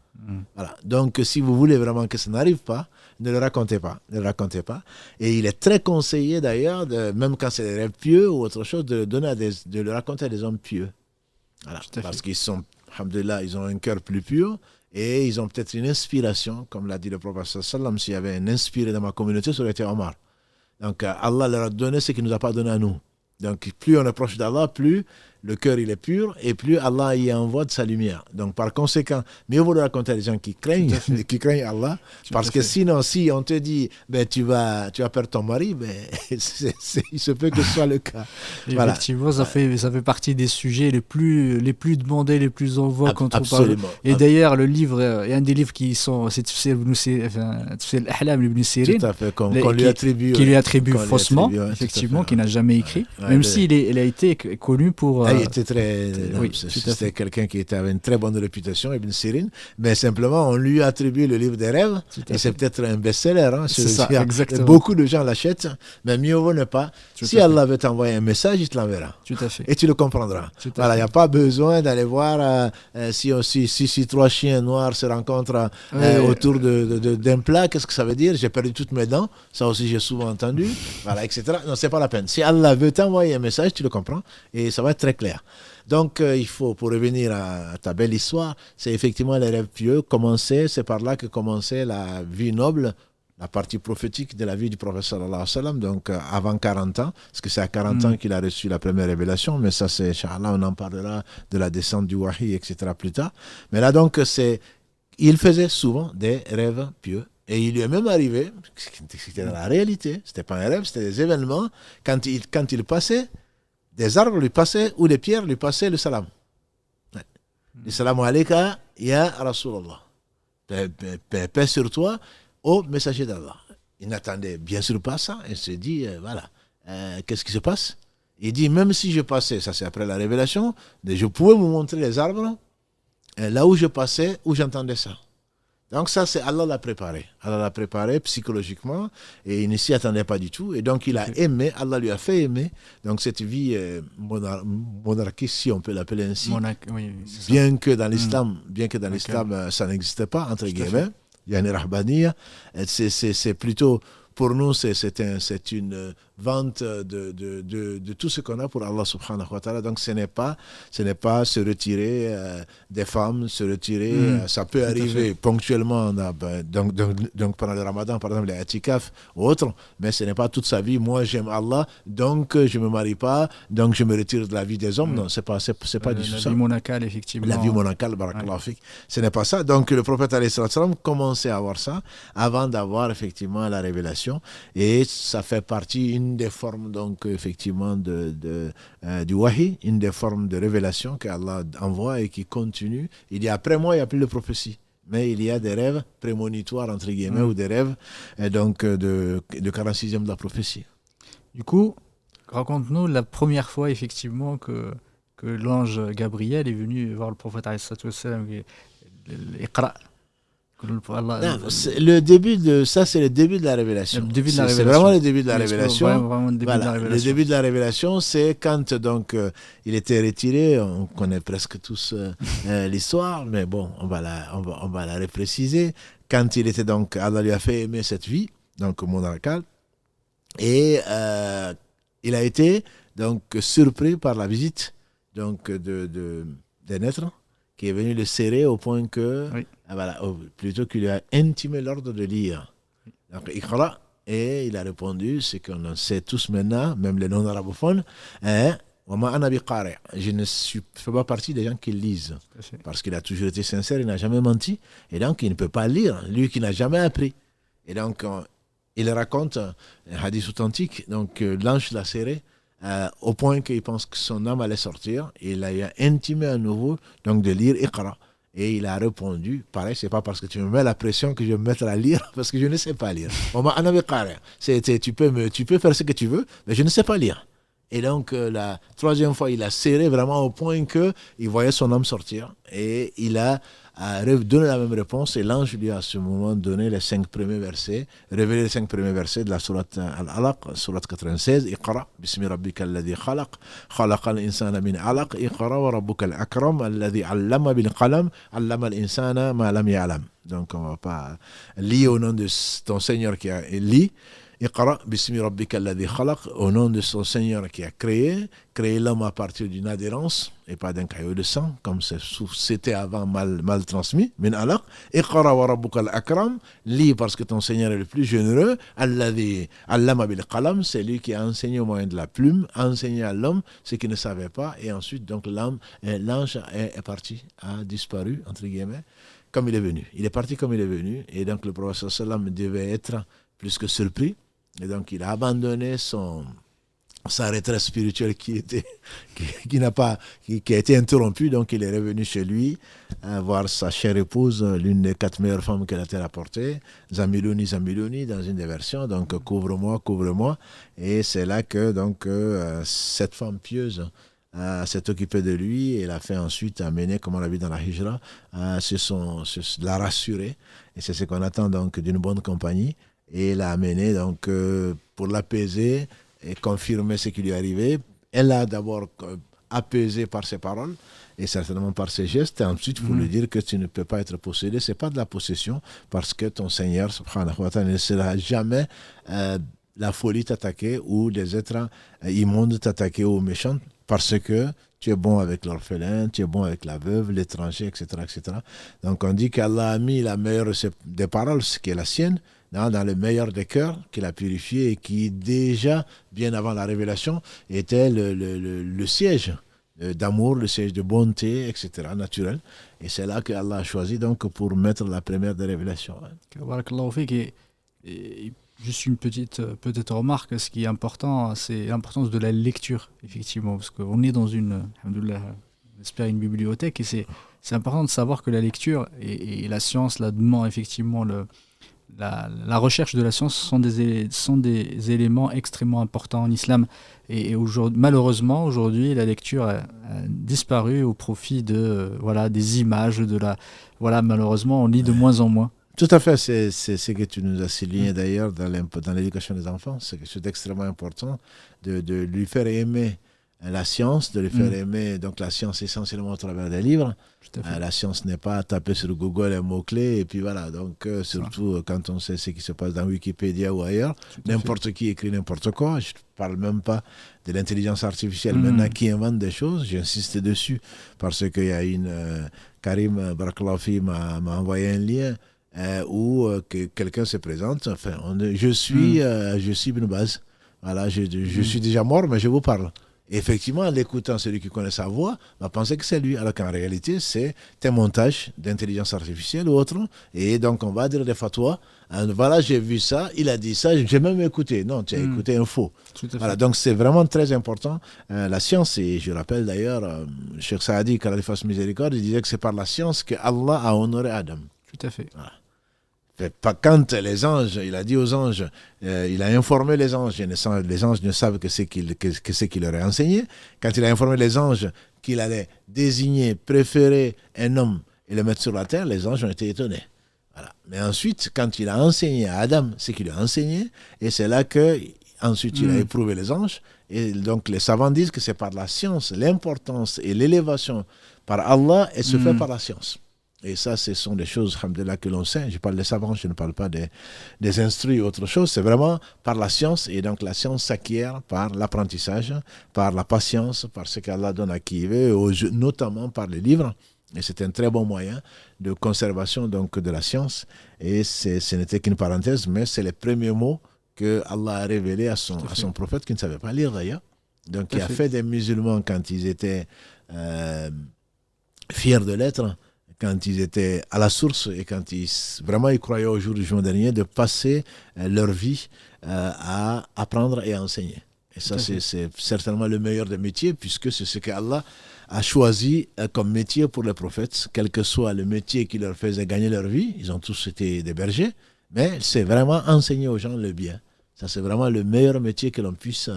Voilà. Donc, si vous voulez vraiment que ça n'arrive pas, ne le racontez pas. Ne le racontez pas. Et il est très conseillé d'ailleurs, même quand c'est des rêves pieux ou autre chose, de le raconter à des hommes pieux. Voilà. Parce qu'ils sont, alhamdoulilah, ils ont un cœur plus pur et ils ont peut-être une inspiration, comme l'a dit le prophète sallam, s'il y avait un inspiré dans ma communauté, ça aurait été Omar. Donc, Allah leur a donné ce qu'il ne nous a pas donné à nous. Donc, plus on approche d'Allah, plus le cœur il est pur et plus Allah y envoie de sa lumière. Donc, par conséquent, mieux vaut le raconter à des gens qui craignent Allah, parce que sinon, si on te dit, tu vas perdre ton mari, il se peut que ce soit le cas. Voilà. Effectivement, ça fait partie des sujets les plus demandés, les plus en vogue quand on parle. Et d'ailleurs, le livre, et un des livres qui sont, c'est l'Ahlam ibn Sirin, tout à fait, qu'on lui attribue, qui lui attribue faussement, effectivement, qui n'a jamais écrit, même s'il a été connu pour... il était c'était quelqu'un qui avait une très bonne réputation, Ibn Sirin, mais simplement on lui attribue le livre des rêves, et c'est peut-être un best-seller. C'est ça, exactement. Beaucoup de gens l'achètent, mais mieux vaut ne pas. Si Allah veut t'envoyer un message, il te l'enverra. Tout à fait. Et tu le comprendras. Voilà, il n'y a pas besoin d'aller voir si 3 chiens noirs se rencontrent autour d'un plat, qu'est-ce que ça veut dire? J'ai perdu toutes mes dents, ça aussi j'ai souvent entendu, voilà, etc. Non, c'est pas la peine. Si Allah veut t'envoyer un message, tu le comprends, et ça va être très clair. Donc, il faut, pour revenir à ta belle histoire, c'est effectivement les rêves pieux. C'est par là que commençait la vie noble, la partie prophétique de la vie du prophète sallallahu alayhi wa sallam, donc avant 40 ans, parce que c'est à 40 ans qu'il a reçu la première révélation, mais ça, c'est, Inch'Allah, on en parlera de la descente du wahi, etc. plus tard. Mais là, donc, il faisait souvent des rêves pieux. Et il lui est même arrivé, c'était dans la réalité, c'était pas un rêve, c'était des événements, quand il passait, des arbres lui passaient, ou des pierres lui passaient le salam. Le salam alayka, ya Rasulallah. Paix sur toi, ô messager d'Allah. Il n'attendait bien sûr pas ça, il se dit, qu'est-ce qui se passe? Il dit, même si je passais, ça c'est après la révélation, je pouvais vous montrer les arbres, là où je passais, où j'entendais ça. Donc ça, c'est Allah l'a préparé. Allah l'a préparé psychologiquement et il ne s'y attendait pas du tout. Et donc il a aimé, Allah lui a fait aimer. Donc cette vie monarchique, si on peut l'appeler ainsi, Oui, c'est bien que dans ça. l'islam, ça n'existe pas, entre Tout à guillemets. fait. Il y a une rahbaniya. C'est plutôt, pour nous, c'est une vente de tout ce qu'on a pour Allah subhanahu wa ta'ala. Donc ce n'est pas se retirer des femmes, se retirer, ça peut Tout à arriver fait. ponctuellement, donc pendant le ramadan, par exemple, les atikaf ou autres, mais ce n'est pas toute sa vie. Moi, j'aime Allah, donc je ne me marie pas, donc je me retire de la vie des hommes. Non, c'est pas du tout La ça. vie monacale, La vie effectivement. monacale, Ouais. barakallahu fik, ce n'est pas ça. Donc le prophète alayhi salam commençait à avoir ça avant d'avoir effectivement la révélation. Et ça fait partie, une des formes donc effectivement du wahi, une des formes de révélation qu'Allah envoie et qui continue. Il y a après moi, il n'y a plus de prophétie. Mais il y a des rêves prémonitoires, entre guillemets, ou des rêves donc de 46e de la prophétie. Du coup, raconte-nous la première fois, effectivement, que l'ange Gabriel est venu voir le prophète, alayhi salatu wassalam, Iqra. Non, le début de ça, c'est le début de la révélation. Le début de la C'est révélation. vraiment le début de la Oui, révélation. vraiment le début de la Voilà, le révélation. début de la révélation, c'est quand donc il était retiré. On connaît presque tous l'histoire, mais bon, on va la repréciser. Quand il était donc, Allah lui a fait aimer cette vie, donc monarcale, et il a été donc surpris par la visite donc d'un être qui est venu le serrer au point que, Oui. voilà, plutôt qu'il lui a intimé l'ordre de lire. Donc, Iqra, et il a répondu, c'est qu'on en sait tous maintenant, même les non-arabophones, hein, Wama ana biqari'. Je ne fais pas partie des gens qui lisent, parce qu'il a toujours été sincère, il n'a jamais menti, et donc il ne peut pas lire, lui qui n'a jamais appris. Et donc, il raconte un hadith authentique, donc l'ange l'a serré, au point qu'il pense que son âme allait sortir, et il a intimé à nouveau donc de lire Iqra. Et il a répondu, pareil, c'est pas parce que tu me mets la pression que je vais me mettre à lire, parce que je ne sais pas lire. Tu peux faire ce que tu veux, mais je ne sais pas lire. Et donc, la troisième fois, il a serré vraiment au point qu'il voyait son âme sortir. Et il a donné la même réponse. Et l'ange lui a à ce moment donné les 5 premiers versets, révélé les 5 premiers versets de la sourate Al-Alaq, sourate 96. Iqra, bismi rabbika alladhi khalaq, khalaqal insana min alaq, iqra wa rabbukal akram, alladhi allama bil qalam, allama al-insana ma lam ya'lam. Donc, on ne va pas lire au nom de ton Seigneur qui a lit. Iqra bismi rabbika alladhi khalaq, au nom de son Seigneur qui a créé l'homme à partir d'une adhérence et pas d'un caillot de sang, comme c'était avant mal transmis. Min alaq, Iqra wa rabbuka al-akram, lis parce que ton Seigneur est le plus généreux. Alladhi allama bil qalam, c'est lui qui a enseigné au moyen de la plume, enseigné à l'homme ce qu'il ne savait pas. Et ensuite, donc, l'ange est parti, a disparu, entre guillemets, comme il est venu. Il est parti comme il est venu. Et donc, le prophète sallam devait être plus que surpris. Et donc, il a abandonné sa retraite spirituelle qui a été interrompue. Donc, il est revenu chez lui voir sa chère épouse, l'une des 4 meilleures femmes que la terre a portées, Zamilouni, dans une des versions. Donc, couvre-moi, couvre-moi. Et c'est là que donc, cette femme pieuse s'est occupée de lui et l'a fait ensuite amener, comme on l'a vu dans la Hijra, l'a rassurer. Et c'est ce qu'on attend donc d'une bonne compagnie. Et l'a amené donc pour l'apaiser et confirmer ce qui lui est arrivé. Elle l'a d'abord apaisé par ses paroles et certainement par ses gestes, et ensuite pour lui dire que tu ne peux pas être possédé. C'est pas de la possession, parce que ton Seigneur subhanahu wa ta'ala ne laissera jamais la folie t'attaquer ou des êtres immondes t'attaquer ou méchants, parce que tu es bon avec l'orphelin, tu es bon avec la veuve, l'étranger, etc., etc. Donc on dit qu'Allah a mis la meilleure des paroles, ce qui est la sienne, dans le meilleur des cœurs, qu'il a purifié et qui déjà, bien avant la révélation, était le siège d'amour, le siège de bonté, etc., naturel. Et c'est là qu'Allah a choisi donc pour mettre la première des révélations. Barakallahu fik. Et juste une petite remarque, ce qui est important, c'est l'importance de la lecture, effectivement, parce qu'on est dans alhamdoulilah, on espère une bibliothèque, et c'est important de savoir que la lecture et la science, là-dedans, effectivement, la recherche de la science sont des éléments extrêmement importants en islam. Et malheureusement, aujourd'hui, la lecture a disparu au profit des images, malheureusement, on lit de moins en moins. Tout à fait, c'est ce que tu nous as souligné d'ailleurs dans l'éducation des enfants. C'est quelque chose d'extrêmement important de lui faire aimer la science, de lui faire aimer donc la science essentiellement au travers des livres. La science n'est pas taper sur Google un mot-clé et puis voilà. Donc surtout quand on sait ce qui se passe dans Wikipédia ou ailleurs, n'importe qui écrit n'importe quoi. Je ne parle même pas de l'intelligence artificielle maintenant qui invente des choses. J'insiste dessus parce qu'il y a Karim Baraklafi m'a envoyé un lien où quelqu'un se présente. Enfin, je suis Ibn Baz. Voilà, je suis déjà mort, mais je vous parle. Et effectivement, en l'écoutant, celui qui connaît sa voix va penser que c'est lui, alors qu'en réalité, c'est un montage d'intelligence artificielle ou autre. Et donc, on va dire des fatwas. Voilà, j'ai vu ça, il a dit ça, j'ai même écouté. Non, tu as écouté un faux. Voilà, donc c'est vraiment très important. La science, et je rappelle d'ailleurs, Cheikh Saadi, qu'Allah lui fasse miséricorde, il disait que c'est par la science que Allah a honoré Adam. Tout à fait. Voilà. Quand les anges, il a dit aux anges, il a informé les anges, les anges ne savent que c'est qu'il leur a enseigné. Quand il a informé les anges qu'il allait désigner, préférer un homme et le mettre sur la terre, les anges ont été étonnés. Voilà. Mais ensuite, quand il a enseigné à Adam ce qu'il a enseigné, et c'est là que ensuite il a éprouvé les anges, et donc les savants disent que c'est par la science, l'importance et l'élévation par Allah, et se fait par la science. Et ça, ce sont des choses, alhamdoulilah, que l'on sait. Je parle des savants, je ne parle pas des instruits ou autre chose. C'est vraiment par la science. Et donc, la science s'acquiert par l'apprentissage, par la patience, par ce qu'Allah donne à qui il veut, notamment par les livres. Et c'est un très bon moyen de conservation donc, de la science. Et ce n'était qu'une parenthèse, mais c'est les premiers mots que Allah a révélés à son prophète, qui ne savait pas lire d'ailleurs. Donc, il a fait des musulmans quand ils étaient fiers de l'être, quand ils étaient à la source et quand ils croyaient au jour du jugement dernier, de passer leur vie à apprendre et à enseigner. Et ça, c'est certainement le meilleur des métiers, puisque c'est ce qu'Allah a choisi comme métier pour les prophètes, quel que soit le métier qui leur faisait gagner leur vie. Ils ont tous été des bergers, mais c'est vraiment enseigner aux gens le bien. Ça, c'est vraiment le meilleur métier que l'on puisse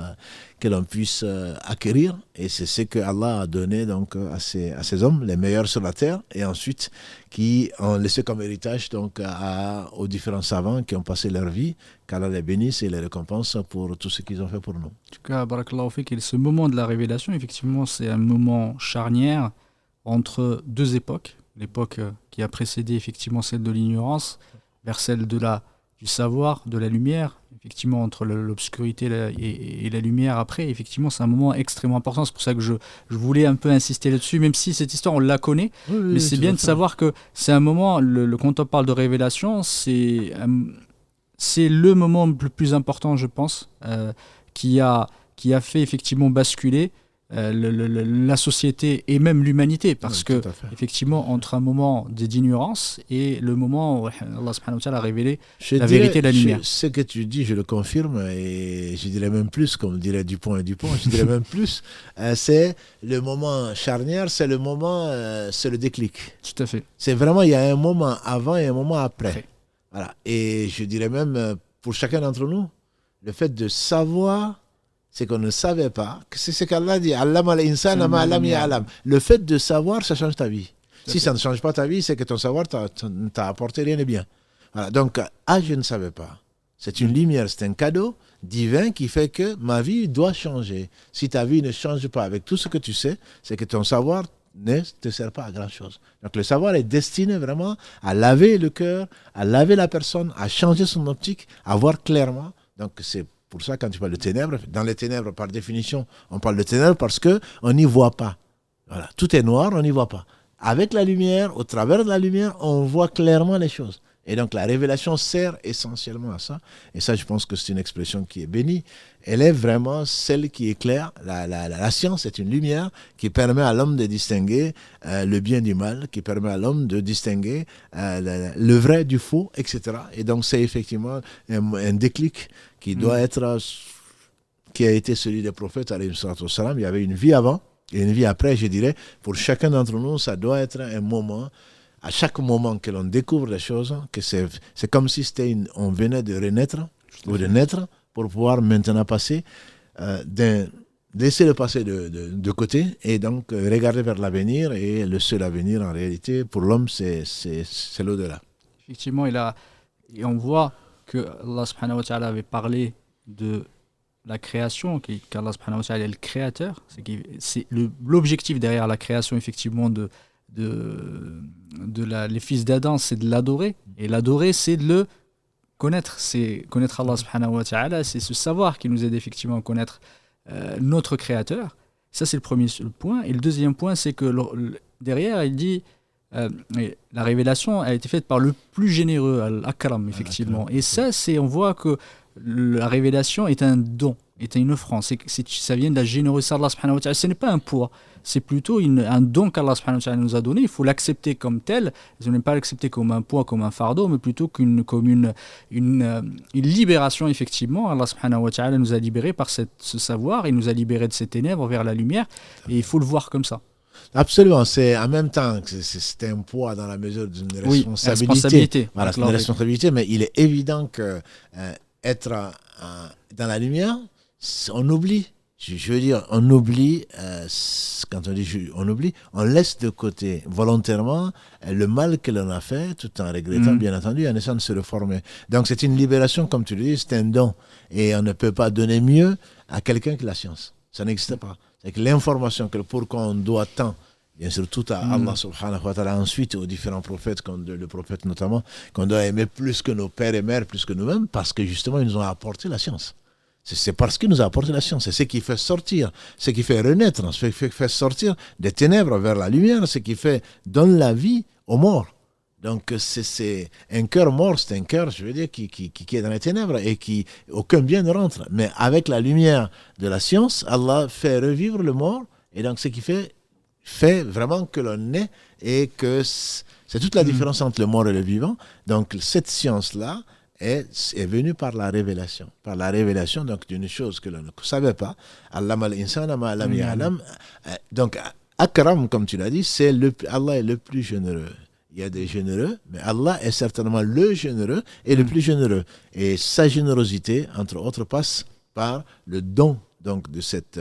acquérir. Et c'est ce que Allah a donné donc, à ces hommes, les meilleurs sur la terre, et ensuite qui ont laissé comme héritage donc, aux différents savants qui ont passé leur vie, qu'Allah les bénisse et les récompense pour tout ce qu'ils ont fait pour nous. En tout cas, barakallahu fik, ce moment de la révélation, effectivement, c'est un moment charnière entre deux époques. L'époque qui a précédé effectivement celle de l'ignorance, vers celle du savoir, de la lumière. Effectivement, entre l'obscurité et la lumière après, effectivement, c'est un moment extrêmement important. C'est pour ça que je voulais un peu insister là-dessus, même si cette histoire, on la connaît. Mais c'est bien de savoir que c'est un moment, quand on parle de révélation, c'est le moment le plus important, je pense, qui a fait effectivement basculer la société et même l'humanité, parce que effectivement entre un moment d'ignorance et le moment où Allah subhanahu wa ta'ala a révélé la vérité et la lumière. Ce que tu dis, je le confirme, et je dirais même plus, comme dirait Dupont et Dupont, je dirais même plus, c'est le moment charnière, c'est le moment, c'est le déclic. Tout à fait. C'est vraiment, il y a un moment avant et un moment après. Voilà. Et je dirais même, pour chacun d'entre nous, le fait de savoir c'est qu'on ne savait pas, c'est ce qu'Allah dit, le fait de savoir, ça change ta vie. Si ça ne change pas ta vie, c'est que ton savoir ne t'a apporté rien de bien. Voilà. Donc, je ne savais pas. C'est une lumière, c'est un cadeau divin qui fait que ma vie doit changer. Si ta vie ne change pas avec tout ce que tu sais, c'est que ton savoir ne te sert pas à grand-chose. Donc le savoir est destiné vraiment à laver le cœur, à laver la personne, à changer son optique, à voir clairement. Donc c'est pour ça, quand tu parles de ténèbres, dans les ténèbres, par définition, on parle de ténèbres parce qu'on n'y voit pas. Voilà. Tout est noir, on n'y voit pas. Avec la lumière, au travers de la lumière, on voit clairement les choses. Et donc la révélation sert essentiellement à ça. Et ça, je pense que c'est une expression qui est bénie. Elle est vraiment celle qui éclaire. La science est une lumière qui permet à l'homme de distinguer le bien du mal, qui permet à l'homme de distinguer le vrai du faux, etc. Et donc c'est effectivement un déclic qui doit être, qui a été celui des prophètes, alayhi salatu wassalam. Il y avait une vie avant et une vie après, je dirais. Pour chacun d'entre nous, ça doit être un moment. À chaque moment que l'on découvre les choses, que c'est comme si on venait de renaître ou de naître pour pouvoir maintenant passer, laisser le passé de côté et donc regarder vers l'avenir. Et le seul avenir, en réalité, pour l'homme, c'est l'au-delà. Effectivement, et on voit que Allah subhanahu wa ta'ala avait parlé de la création, qu'Allah subhanahu wa ta'ala est le créateur. L'objectif derrière la création, effectivement, les fils d'Adam, c'est de l'adorer. Et l'adorer, c'est de le connaître. C'est connaître Allah subhanahu wa ta'ala, c'est ce savoir qui nous aide effectivement à connaître notre créateur. Ça, c'est le premier point. Et le deuxième point, c'est que derrière, il dit la révélation a été faite par le plus généreux, Al-Akram, effectivement. Et ça, on voit que la révélation est un don, est une offrande. Ça vient de la générosité d'Allah subhanahu wa ta'ala. Ce n'est pas un poids, c'est plutôt un don qu'Allah subhanahu wa ta'ala nous a donné. Il faut l'accepter comme tel. Il ne faut pas l'accepter comme un poids, comme un fardeau, mais plutôt comme une libération, effectivement. Allah subhanahu wa ta'ala nous a libérés par ce savoir. Il nous a libérés de ces ténèbres vers la lumière. Et il faut le voir comme ça. Absolument, c'est en même temps que c'est un poids dans la mesure d'une responsabilité. Voilà, c'est une responsabilité, mais il est évident que être dans la lumière, on oublie. Je veux dire, on oublie, quand on dit on oublie, on laisse de côté volontairement le mal que l'on a fait, tout en regrettant, bien entendu, en essayant de se reformer. Donc c'est une libération, comme tu le dis, c'est un don. Et on ne peut pas donner mieux à quelqu'un que la science. Ça n'existe pas. C'est que l'information que pourquoi on doit tant, bien sûr, tout à Allah subhanahu wa ta'ala, ensuite aux différents prophètes, le prophète notamment, qu'on doit aimer plus que nos pères et mères, plus que nous-mêmes, parce que justement, ils nous ont apporté la science. C'est parce qu'il nous a apporté la science. C'est ce qui fait sortir, ce qui fait renaître, ce qui fait sortir des ténèbres vers la lumière, ce qui donne la vie aux morts. Donc, c'est un cœur mort, c'est un cœur, je veux dire, qui est dans les ténèbres et qui aucun bien ne rentre. Mais avec la lumière de la science, Allah fait revivre le mort. Et donc, ce qui fait vraiment que l'on est et que c'est toute la différence entre le mort et le vivant. Donc, cette science-là est venue par la révélation. Par la révélation, donc, d'une chose que l'on ne savait pas. Allama al-insana ma lam ya'lam. Donc, Akram, comme tu l'as dit, Allah est le plus généreux. Il y a des généreux, mais Allah est certainement le généreux et le plus généreux. Et sa générosité, entre autres, passe par le don donc, de cette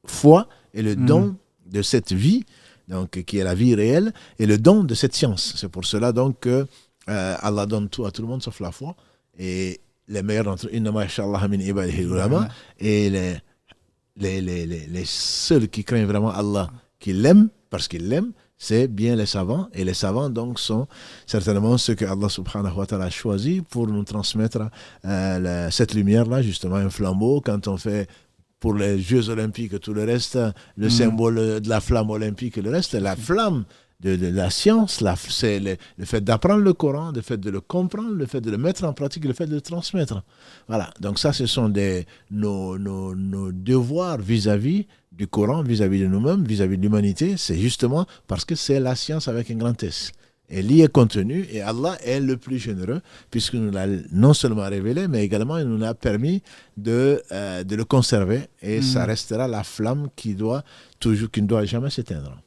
foi et le don de cette vie, donc, qui est la vie réelle, et le don de cette science. C'est pour cela donc que Allah donne tout à tout le monde sauf la foi. Et les meilleurs d'entre eux, innama yashallah min ibadihi ulama, et les seuls qui craignent vraiment Allah, qui l'aiment, parce qu'ils l'aiment, c'est bien les savants. Et les savants, donc, sont certainement ceux que Allah subhanahu wa ta'ala a choisi pour nous transmettre cette lumière-là, justement, un flambeau. Quand on fait pour les Jeux Olympiques et tout le reste, le symbole de la flamme olympique et le reste, la flamme de la science, c'est le fait d'apprendre le Coran, le fait de le comprendre, le fait de le mettre en pratique, le fait de le transmettre. Voilà, donc ça, ce sont nos devoirs vis-à-vis du Coran, vis-à-vis de nous-mêmes, vis-à-vis de l'humanité. C'est justement parce que c'est la science avec un grand S. Elle y est contenue et Allah est le plus généreux puisqu'il nous l'a non seulement révélé, mais également il nous l'a permis de le conserver et ça restera la flamme qui ne doit jamais s'éteindre.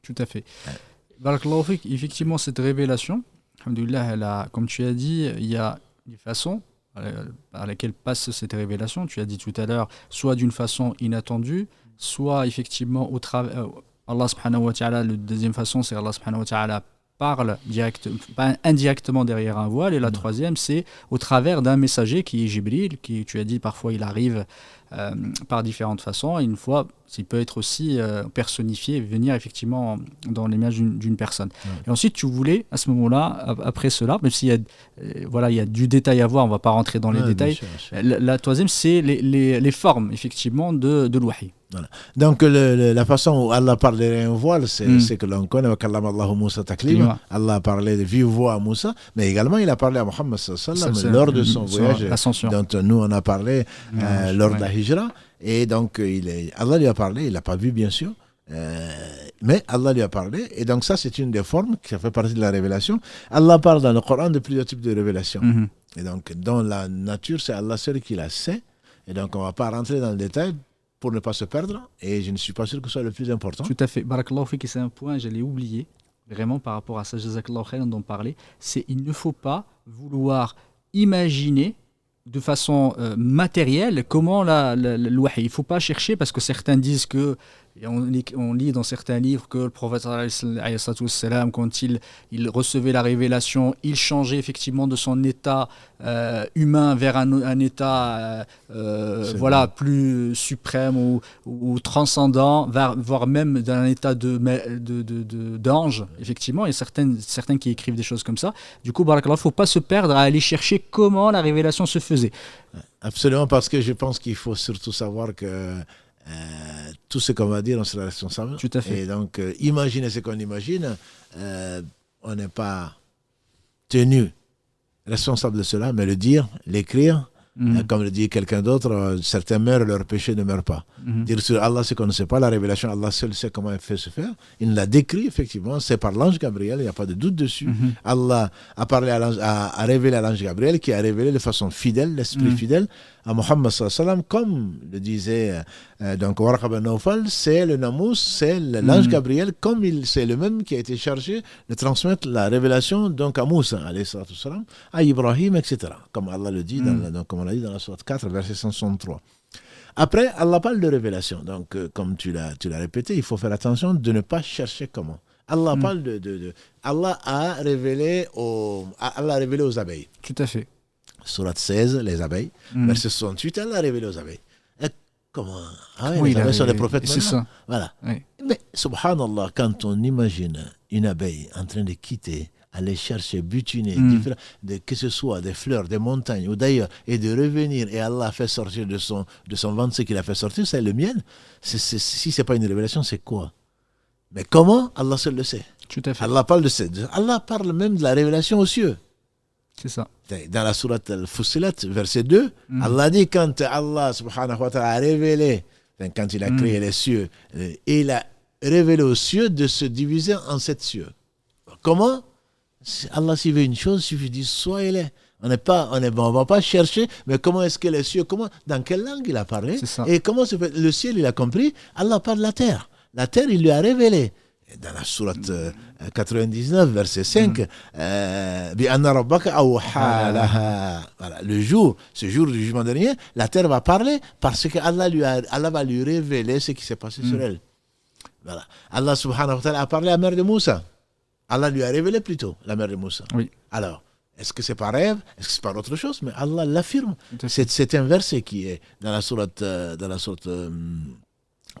Tout à fait. Barakallahu fik, effectivement, cette révélation, alhamdoulilah, comme tu as dit, il y a des façons par lesquelles passe cette révélation. Tu as dit tout à l'heure, soit d'une façon inattendue, soit effectivement au travers. Allah subhanahu wa ta'ala, la deuxième façon, c'est Allah subhanahu wa ta'ala parle indirectement derrière un voile. Et la troisième, c'est au travers d'un messager qui est Jibril, qui, tu as dit, parfois il arrive par différentes façons. Et une fois, il peut être aussi personnifié, venir effectivement dans l'image d'une personne. Et ensuite, tu voulais, à ce moment-là, après cela, même s'il y a, il y a du détail à voir, on ne va pas rentrer dans les détails. Bien sûr. La troisième, c'est les formes, effectivement, de l'wahi. Voilà. Donc la façon où Allah parle d'un voile, c'est que l'on connaît. Allah a parlé de vive voix à Moussa, mais également il a parlé à Muhammad lors de son voyage, dont nous on a parlé lors de la Hijra. Et donc Allah lui a parlé, il l'a pas vu bien sûr, mais Allah lui a parlé. Et donc ça c'est une des formes qui fait partie de la révélation. Allah parle dans le Coran de plusieurs types de révélations. Et donc dans la nature, c'est Allah seul qui la sait. Et donc on ne va pas rentrer dans le détail pour ne pas se perdre, et je ne suis pas sûr que ce soit le plus important. Tout à fait. Barakallahu fik, c'est un point, j'allais oublier, vraiment par rapport à ça, jazakallahu khairan dont on parlait, c'est il ne faut pas vouloir imaginer de façon matérielle comment le wahi. Il ne faut pas chercher, parce que certains disent que Et on lit dans certains livres que le prophète alayhi salatu wassalam, quand il recevait la révélation, il changeait effectivement de son état humain vers un état voilà, plus suprême ou transcendant, voire même d'un état d'ange, effectivement. Il y a certains qui écrivent des choses comme ça. Du coup, barakallah, il ne faut pas se perdre à aller chercher comment la révélation se faisait. Absolument, parce que je pense qu'il faut surtout savoir que tout ce qu'on va dire, on sera responsable. Tout à fait. Et donc, imaginez ce qu'on imagine. On n'est pas tenu responsable de cela, mais le dire, l'écrire, comme le dit quelqu'un d'autre, certains meurent, leur péché ne meurt pas. Dire sur Allah ce qu'on ne sait pas, la révélation, Allah seul sait comment elle fait se faire. Il l'a décrit, effectivement, c'est par l'ange Gabriel, il n'y a pas de doute dessus. Allah a parlé a révélé à l'ange Gabriel, qui a révélé de façon fidèle, l'esprit fidèle, à Muhammad sallallahu alayhi wa sallam, comme le disait donc Warqa ben Nawfal, c'est le Namous, c'est l'ange Gabriel, comme c'est le même qui a été chargé de transmettre la révélation donc à Moussa, alayhi salatu wa sallam, à Ibrahim, etc. Comme Allah le dit, comme on l'a dit dans la sourate 4, verset 163. Après, Allah parle de révélation. Donc, comme tu l'as répété, il faut faire attention de ne pas chercher comment. Allah parle Allah a révélé aux abeilles. Tout à fait. Sourate 16, les abeilles. Verset 68, Allah a révélé aux abeilles. Et comment? Oui, les abeilles sont les prophètes. C'est ça. Voilà. Oui. Mais, subhanallah, quand on imagine une abeille en train de quitter, aller chercher, butiner, que ce soit des fleurs, des montagnes ou d'ailleurs, et de revenir, et Allah a fait sortir de son ventre ce qu'il a fait sortir, c'est le miel. Si ce n'est pas une révélation, c'est quoi? Mais comment? Allah seul le sait. Tout à fait. Allah parle même de la révélation aux cieux. C'est ça. Dans la sourate Al-Fussilat, verset 2, Allah dit quand Allah subhanahu wa ta'ala a révélé, quand il a créé les cieux, et il a révélé aux cieux de se diviser en 7 cieux. Comment? Allah, s'il veut une chose, il suffit de dire soit il est. On ne va pas chercher, mais comment est-ce que les cieux, dans quelle langue il a parlé? Et comment se fait, le ciel, il a compris? Allah parle de la terre. La terre, il lui a révélé. Dans la sourate 99, verset 5, voilà, ce jour du jugement dernier, la terre va parler parce que Allah va lui révéler ce qui s'est passé sur elle. Voilà. Allah subhanahu wa ta'ala a parlé à la mère de Moussa. Allah lui a révélé plutôt la mère de Moussa. Oui. Alors, est-ce que c'est par rêve? Est-ce que c'est par autre chose? Mais Allah l'affirme. C'est un verset qui est dans la sourate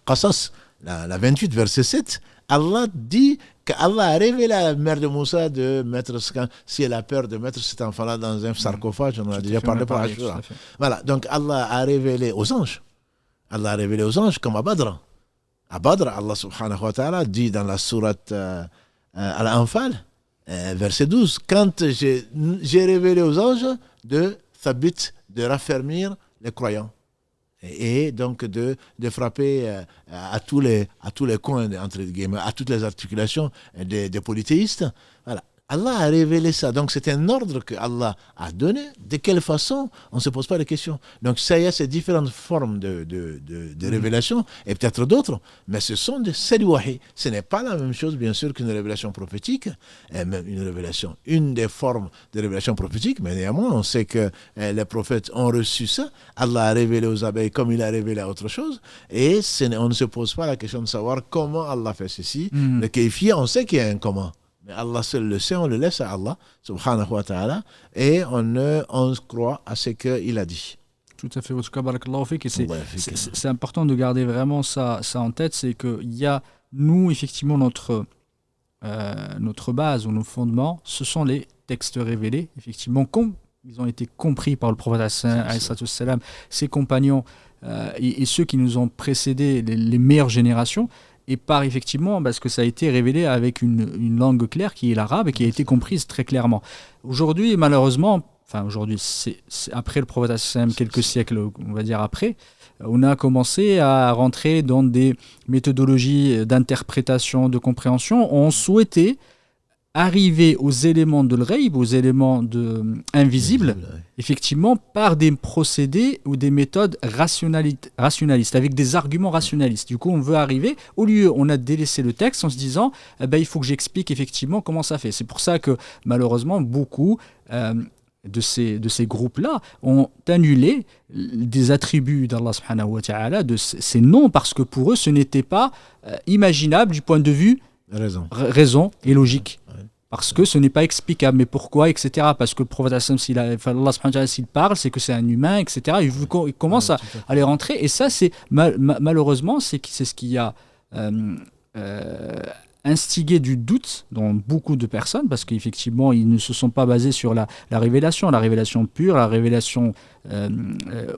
Qasas, la 28, verset 7. Allah dit qu'Allah a révélé à la mère de Moussa de mettre, si elle a peur de mettre cet enfant-là dans un sarcophage, on en a déjà parlé par Ashura. Voilà, donc Allah a révélé aux anges. Allah a révélé aux anges comme à Badr. À Badr, Allah subhanahu wa ta'ala dit dans la sourate Al-Anfal, verset 12, quand j'ai révélé aux anges de raffermir les croyants. Et donc de frapper à tous les coins, entre guillemets, à toutes les articulations des polythéistes. Voilà. Allah a révélé ça. Donc c'est un ordre que Allah a donné. De quelle façon? On ne se pose pas de questions. Donc ça y est, ces différentes formes de révélation, et peut-être d'autres, mais ce sont c'est du wahi. Ce n'est pas la même chose, bien sûr, qu'une révélation prophétique, et même une des formes de révélation prophétique, mais néanmoins, on sait que les prophètes ont reçu ça. Allah a révélé aux abeilles comme il a révélé à autre chose, et on ne se pose pas la question de savoir comment Allah fait ceci. Le kayfiyya, on sait qu'il y a un comment. Mais Allah seul le sait, on le laisse à Allah, subhanahu wa ta'ala, et on croit à ce qu'il a dit. Tout à fait. En tout cas, barakallahu fik, et c'est important de garder vraiment ça en tête, c'est qu'il y a, nous, effectivement, notre base ou nos fondements, ce sont les textes révélés, effectivement, comme ils ont été compris par le prophète, ses compagnons et ceux qui nous ont précédés, les meilleures générations, et par effectivement, parce que ça a été révélé avec une langue claire qui est l'arabe et qui a été comprise très clairement. Aujourd'hui, malheureusement, c'est après le prophète, quelques siècles, on va dire après, on a commencé à rentrer dans des méthodologies d'interprétation, de compréhension. On souhaitait arriver aux éléments de l'ghaib, aux éléments invisibles, effectivement, par des procédés ou des méthodes rationalistes, avec des arguments rationalistes. Du coup, on veut arriver, au lieu, on a délaissé le texte en se disant, il faut que j'explique effectivement comment ça fait. C'est pour ça que, malheureusement, beaucoup de ces groupes-là ont annulé des attributs d'Allah subhanahu wa ta'ala, de ces noms, parce que pour eux, ce n'était pas imaginable du point de vue raison et logique. Parce que ce n'est pas explicable. Mais pourquoi, etc. Parce que le prophète, Allah subhanahu wa ta'ala, s'il parle, c'est que c'est un humain, etc. Il commence à les rentrer. Et ça, c'est malheureusement, c'est ce qui a instigué du doute dans beaucoup de personnes, parce qu'effectivement, ils ne se sont pas basés sur la révélation pure, la révélation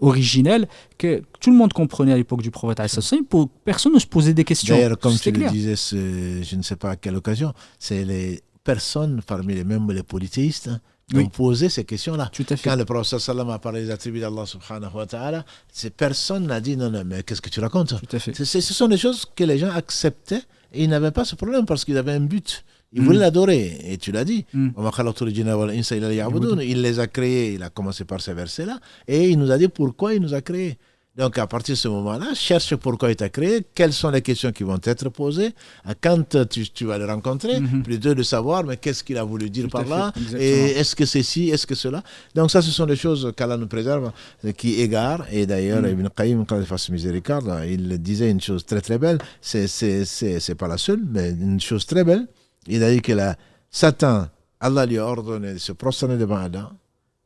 originelle, que tout le monde comprenait à l'époque du prophète. Personne ne se posait des questions. D'ailleurs, comme tu le disais, je ne sais pas à quelle occasion, c'est les personnes, parmi les polythéistes, qui ont posé ces questions-là. Quand le prophète sallam a parlé des attributs d'Allah subhanahu wa ta'ala, personne n'a dit non, mais qu'est-ce que tu racontes? Ce sont des choses que les gens acceptaient et ils n'avaient pas ce problème parce qu'ils avaient un but. Ils voulaient l'adorer, et tu l'as dit. Il les a créés, il a commencé par ces versets-là, et il nous a dit pourquoi il nous a créés. Donc à partir de ce moment-là, cherche pourquoi il t'a créé, quelles sont les questions qui vont être posées, quand tu vas le rencontrer, plutôt de savoir mais qu'est-ce qu'il a voulu dire par là, et est-ce que c'est ci, est-ce que cela. Donc ça, ce sont des choses qu'Allah nous préserve, qui égarent. Et d'ailleurs, Ibn Qayyim, quand il fasse miséricorde, il disait une chose très très belle, c'est pas la seule, mais une chose très belle. Il a dit que Satan, Allah lui a ordonné de se prosterner devant Adam,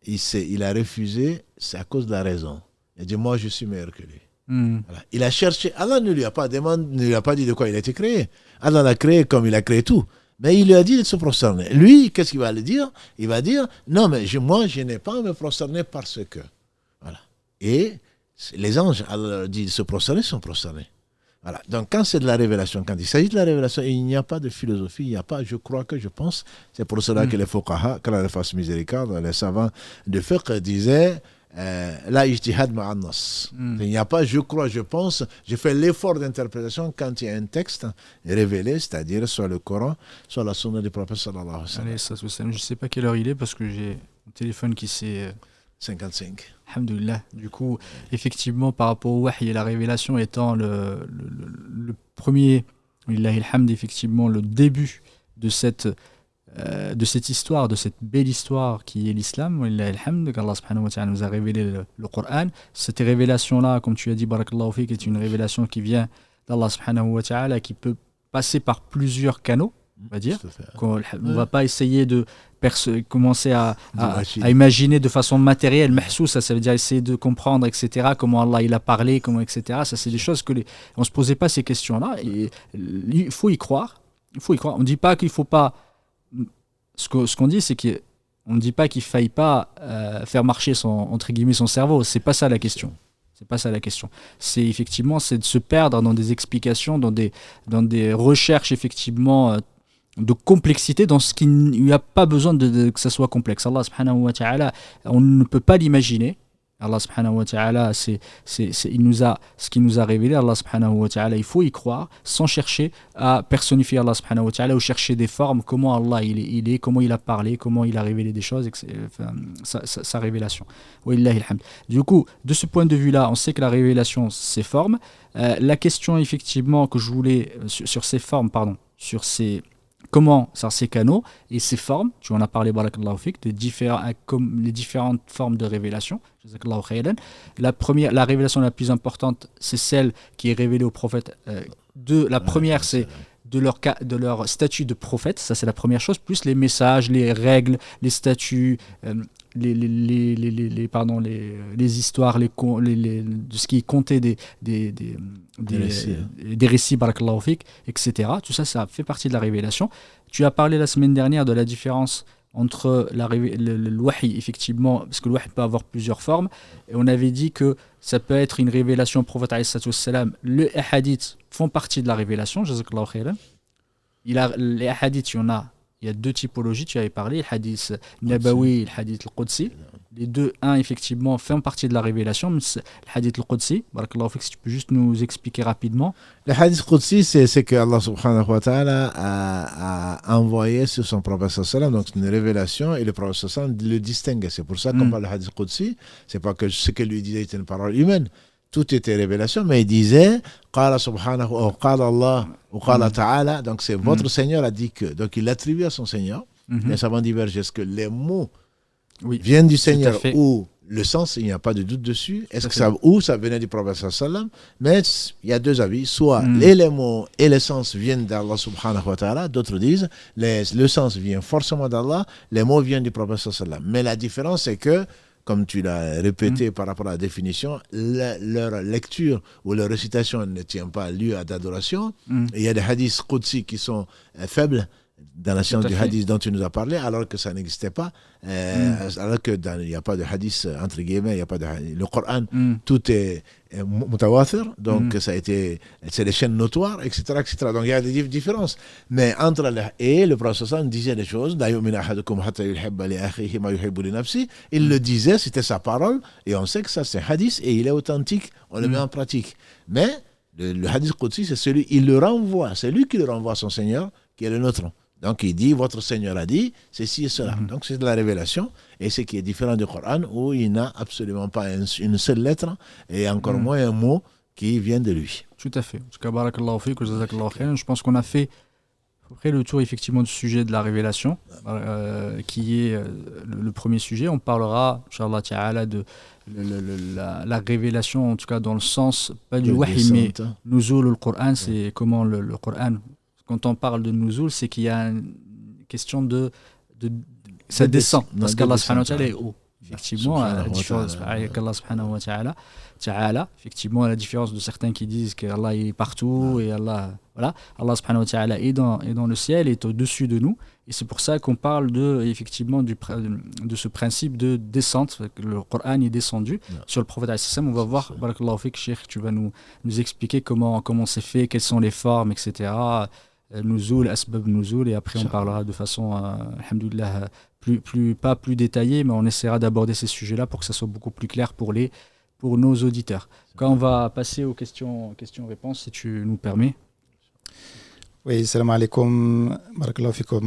il a refusé, c'est à cause de la raison. Il a dit, moi, je suis meilleur que lui. Voilà. Il a cherché. Allah ne lui a pas dit de quoi il a été créé. Allah l'a créé comme il a créé tout. Mais il lui a dit de se prosterner. Lui, qu'est-ce qu'il va lui dire? Il va dire, non, mais moi, je n'ai pas à me prosterner parce que. Voilà. Et les anges, Allah leur dit de se prosterner, sont prosternés. Voilà. Donc, quand c'est de la révélation, quand il s'agit de la révélation, il n'y a pas de philosophie, il n'y a pas, je crois que je pense. C'est pour cela que les fuqaha, quand Allah fasse miséricorde, les savants de fiqh disaient, la ijtihad ma'an nas. Il n'y a pas je crois, je pense, je fais l'effort d'interprétation quand il y a un texte révélé, c'est-à-dire soit le Coran, soit la sunna du prophète sallallahu alayhi wa sallam. Je ne sais pas quelle heure il est parce que j'ai un téléphone qui s'est 55. Alhamdulillah. Du coup, effectivement, par rapport au wahy et la révélation étant le premier, effectivement, le début de cette histoire, de cette belle histoire qui est l'islam, qu'Allah subhanahu wa ta'ala nous a révélé le Coran. Cette révélation-là, comme tu as dit, barakallahu fik, est une révélation qui vient d'Allah subhanahu wa ta'ala, qui peut passer par plusieurs canaux, on va dire. On ne va pas essayer de commencer à imaginer de façon matérielle, mahsous, ça veut dire essayer de comprendre, etc., comment Allah il a parlé, comment, etc. Ça, c'est des choses que on ne se posait pas ces questions-là. Et il faut y croire. On ne dit pas qu'il ne faut pas. Ce qu'on dit, c'est qu'on ne dit pas qu'il ne faille pas faire marcher entre guillemets son cerveau. C'est pas ça la question. C'est effectivement de se perdre dans des explications, dans des recherches effectivement de complexité, dans ce qu'il n'y a pas besoin que ça soit complexe. Allah subhanahu wa ta'ala, on ne peut pas l'imaginer. Allah subhanahu wa ta'ala, ce qu'il nous a révélé. Allah subhanahu wa ta'ala, il faut y croire sans chercher à personnifier Allah subhanahu wa ta'ala ou chercher des formes, comment Allah il est, comment il a parlé, comment il a révélé des choses, sa révélation. Wallahi alhamd. Du coup, de ce point de vue-là, on sait que la révélation, c'est forme. La question effectivement que je voulais, sur ces formes, sur comment ces canaux et ces formes, tu en as parlé, barakallahu fik, les différentes formes de révélation. La révélation la plus importante, c'est celle qui est révélée au prophète. La première, c'est de leur statut de prophète, ça c'est la première chose, plus les messages, les règles, les statuts, les histoires, de ce qui est compté des récits, barakallahu fik, etc. Tout ça, ça fait partie de la révélation. Tu as parlé la semaine dernière de la différence entre le wahy, effectivement, parce que le wahy peut avoir plusieurs formes, et on avait dit que ça peut être une révélation au prophète alayhi salam. Les hadiths font partie de la révélation, jazakallahu khairan. Les hadiths, il y a deux typologies, tu avais parlé, le hadith nabawi et le hadith al-Qudsi. Les deux, effectivement, font partie de la révélation. Le hadith al-Qudsi, barakallahu fik, si tu peux juste nous expliquer rapidement. Le hadith al-Qudsi, c'est que Allah subhanahu wa ta'ala a envoyé sur son prophète sallam, donc c'est une révélation, et le prophète sallam le distingue. C'est pour ça qu'on parle du hadith al-Qudsi. C'est pas que ce que lui disait était une parole humaine. Tout était révélation, mais il disait Qala subhanahu wa qala Allah ou qala ta'ala. Donc c'est votre Seigneur a dit que. Donc il l'attribue à son Seigneur. Les savants divergent. Est-ce que les mots Oui, viennent du tout à Seigneur fait. ou le sens, il n'y a pas de doute dessus. Est-ce Tout à que fait. ça venait du prophète sallam? Mais il y a deux avis. Soit Hmm. les mots et le sens viennent d'Allah subhanahu wa ta'ala. D'autres disent le sens vient forcément d'Allah, les mots viennent du prophète sallam. Mais la différence, c'est que, comme tu l'as Hmm. répété par rapport à la définition, leur lecture ou leur récitation ne tient pas lieu à d'adoration. Hmm. Et il y a des hadiths qudsi qui sont faibles dans la Tout science à du fait. hadith dont tu nous as parlé, alors que ça n'existait pas, Hmm. alors que il n'y a pas de hadith, entre guillemets, il n'y a pas de hadith. Le Coran, Hmm. tout est mutawatir, donc Hmm. c'est des chaînes notoires, etc., etc. Donc il y a des différences. Mais entre le prophète sallam disait des choses, il le disait, c'était sa parole, et on sait que ça c'est hadith, et il est authentique, on le met en pratique. Mais le hadith Qudsi, c'est celui, il le renvoie, c'est lui qui le renvoie à son Seigneur, qui est le nôtre. Donc il dit, votre Seigneur a dit, ceci et cela. Hmm. Donc c'est de la révélation, et ce qui est différent du Coran, où il n'a absolument pas une seule lettre, et encore Hmm. moins un mot qui vient de lui. Tout à fait. En tout cas, barakallahu fik wa jazakallahu khairan. Je pense qu'on a fait à peu près le tour effectivement du sujet de la révélation, qui est le premier sujet. On parlera, Inch'Allah Ta'ala, de la révélation, en tout cas dans le sens, pas du Le wahi, mais descente. nuzul le Coran, c'est comment le Coran, quand on parle de nuzul, c'est qu'il y a une question de ça descend, parce qu'Allah subhanahu wa ta'ala est haut. Effectivement, à la différence avec Allah subhanahu wa ta'ala, effectivement, à la différence de certains qui disent qu'Allah est partout et Allah, voilà, Allah subhanahu wa ta'ala est dans le ciel, est au-dessus de nous. Et c'est pour ça qu'on parle effectivement de ce principe de descente, que le Coran est descendu sur le prophète. On va voir, barakallahu fik, Cheikh, tu vas nous expliquer comment c'est fait, quelles sont les formes, etc. Nuzul, asbab nuzul, et après on parlera de façon, alhamdoulilah, pas plus détaillée, mais on essaiera d'aborder ces sujets-là pour que ça soit beaucoup plus clair pour nos auditeurs. Quand on va passer aux questions-réponses, si tu nous permets. Oui, salam alaikum, barakallahu fikum,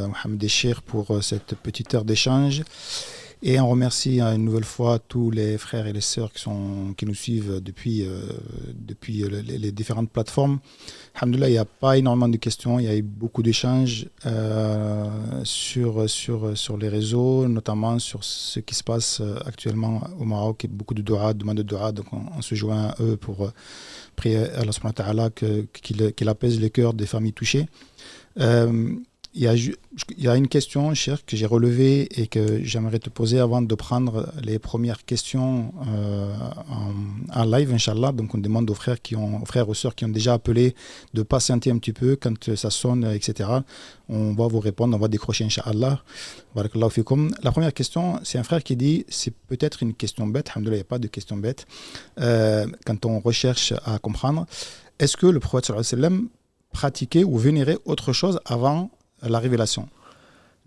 Mohamed et Cheikh, pour cette petite heure d'échange. Et on remercie une nouvelle fois tous les frères et les sœurs qui nous suivent depuis les différentes plateformes. Alhamdoulilah, il n'y a pas énormément de questions, il y a eu beaucoup d'échanges sur les réseaux, notamment sur ce qui se passe actuellement au Maroc. Il y a beaucoup de demandes de dua, donc on se joint à eux pour prier à Allah subhanahu wa ta'ala qu'il apaise les cœurs des familles touchées. Il y a une question, cher, que j'ai relevée et que j'aimerais te poser avant de prendre les premières questions en live, Inch'Allah. Donc, on demande aux frères aux sœurs qui ont déjà appelé de patienter un petit peu quand ça sonne, etc. On va vous répondre, on va décrocher, Inch'Allah. Barakallahu fikum. La première question, c'est un frère qui dit, c'est peut-être une question bête, alhamdoulilah, il n'y a pas de question bête, quand on recherche à comprendre, est-ce que le prophète sallallahu alayhi wa sallam pratiquait ou vénérait autre chose avant la révélation?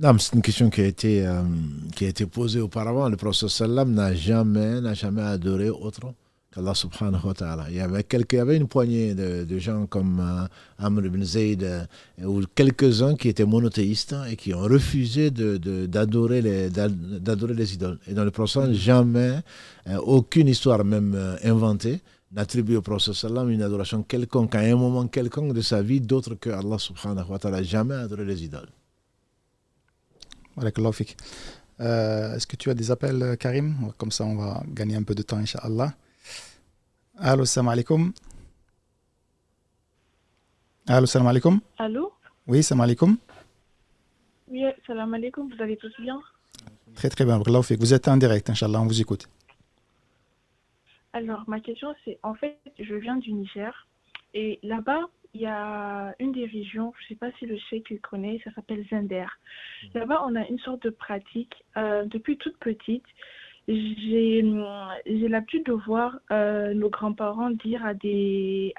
Non, c'est une question qui a été posée auparavant. Le prophète sallam n'a jamais adoré autre qu'Allah subhanahu wa ta'ala. Il y avait une poignée de gens comme Amr ibn Zayd ou quelques-uns qui étaient monothéistes et qui ont refusé d'adorer les idoles. Et dans le prophète, jamais, aucune histoire même inventée, n'attribue au prophète sallam une adoration quelconque, à un moment quelconque de sa vie, d'autre que Allah subhanahu wa ta'ala. Jamais adoré les idoles. Barakallahu fik. Est-ce que tu as des appels, Karim? Comme ça, on va gagner un peu de temps, Inch'Allah. Allô, salam alaikum. Allô, salam alaikum. Allô? Oui, salam alaikum. Oui, salam alaikum, vous allez tous bien? Très très bien, barakallahu fik. Vous êtes en direct, Inch'Allah, on vous écoute. Alors, ma question, c'est, en fait, je viens du Niger, et là-bas, il y a une des régions, je ne sais pas si le cheikh le connaît, ça s'appelle Zender. Là-bas, on a une sorte de pratique. Depuis toute petite, j'ai l'habitude de voir nos grands-parents dire à des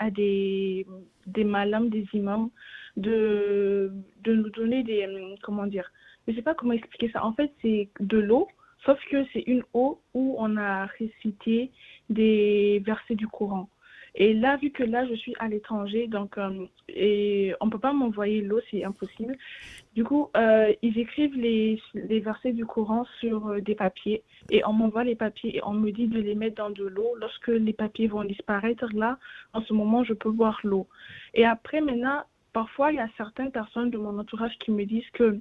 malams, des imams, de nous donner comment dire, je ne sais pas comment expliquer ça. En fait, c'est de l'eau, sauf que c'est une eau où on a récité des versets du Coran. Et là, vu que là, je suis à l'étranger, donc et on ne peut pas m'envoyer l'eau, c'est impossible. Du coup, ils écrivent les versets du Coran sur des papiers et on m'envoie les papiers et on me dit de les mettre dans de l'eau. Lorsque les papiers vont disparaître, là, en ce moment, je peux boire l'eau. Et après, maintenant, parfois, il y a certaines personnes de mon entourage qui me disent que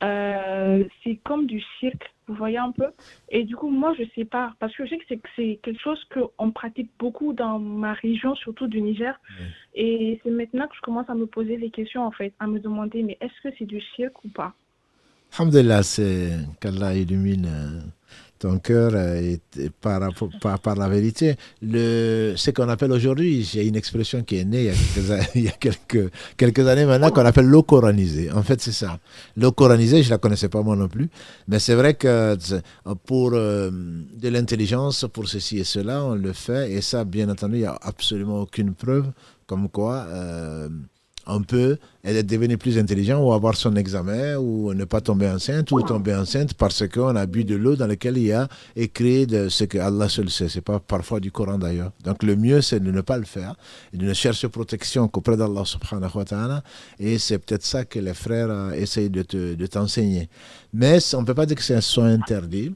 c'est comme du cirque, vous voyez un peu. Et du coup, moi, je sais pas, parce que je sais que c'est quelque chose qu'on pratique beaucoup dans ma région, surtout du Niger. Oui. Et c'est maintenant que je commence à me poser les questions, en fait, à me demander, mais est-ce que c'est du cirque ou pas? Alhamdulillah, c'est qu'Allah illumine ton cœur par la vérité. Ce qu'on appelle aujourd'hui, il y a une expression qui est née il y a quelques années maintenant qu'on appelle l'eau coranisée. En fait, c'est ça. L'eau coranisée, je ne la connaissais pas moi non plus. Mais c'est vrai que pour de l'intelligence, pour ceci et cela, on le fait. Et ça, bien entendu, il n'y a absolument aucune preuve comme quoi on peut devenir plus intelligent ou avoir son examen ou ne pas tomber enceinte ou tomber enceinte parce qu'on a bu de l'eau dans laquelle il y a écrit de ce que Allah seul sait. C'est pas parfois du Coran d'ailleurs. Donc le mieux c'est de ne pas le faire et de ne chercher protection qu'auprès d'Allah subhanahu wa ta'ala, et c'est peut-être ça que les frères essayent de t'enseigner. Mais on ne peut pas dire que c'est un soin interdit,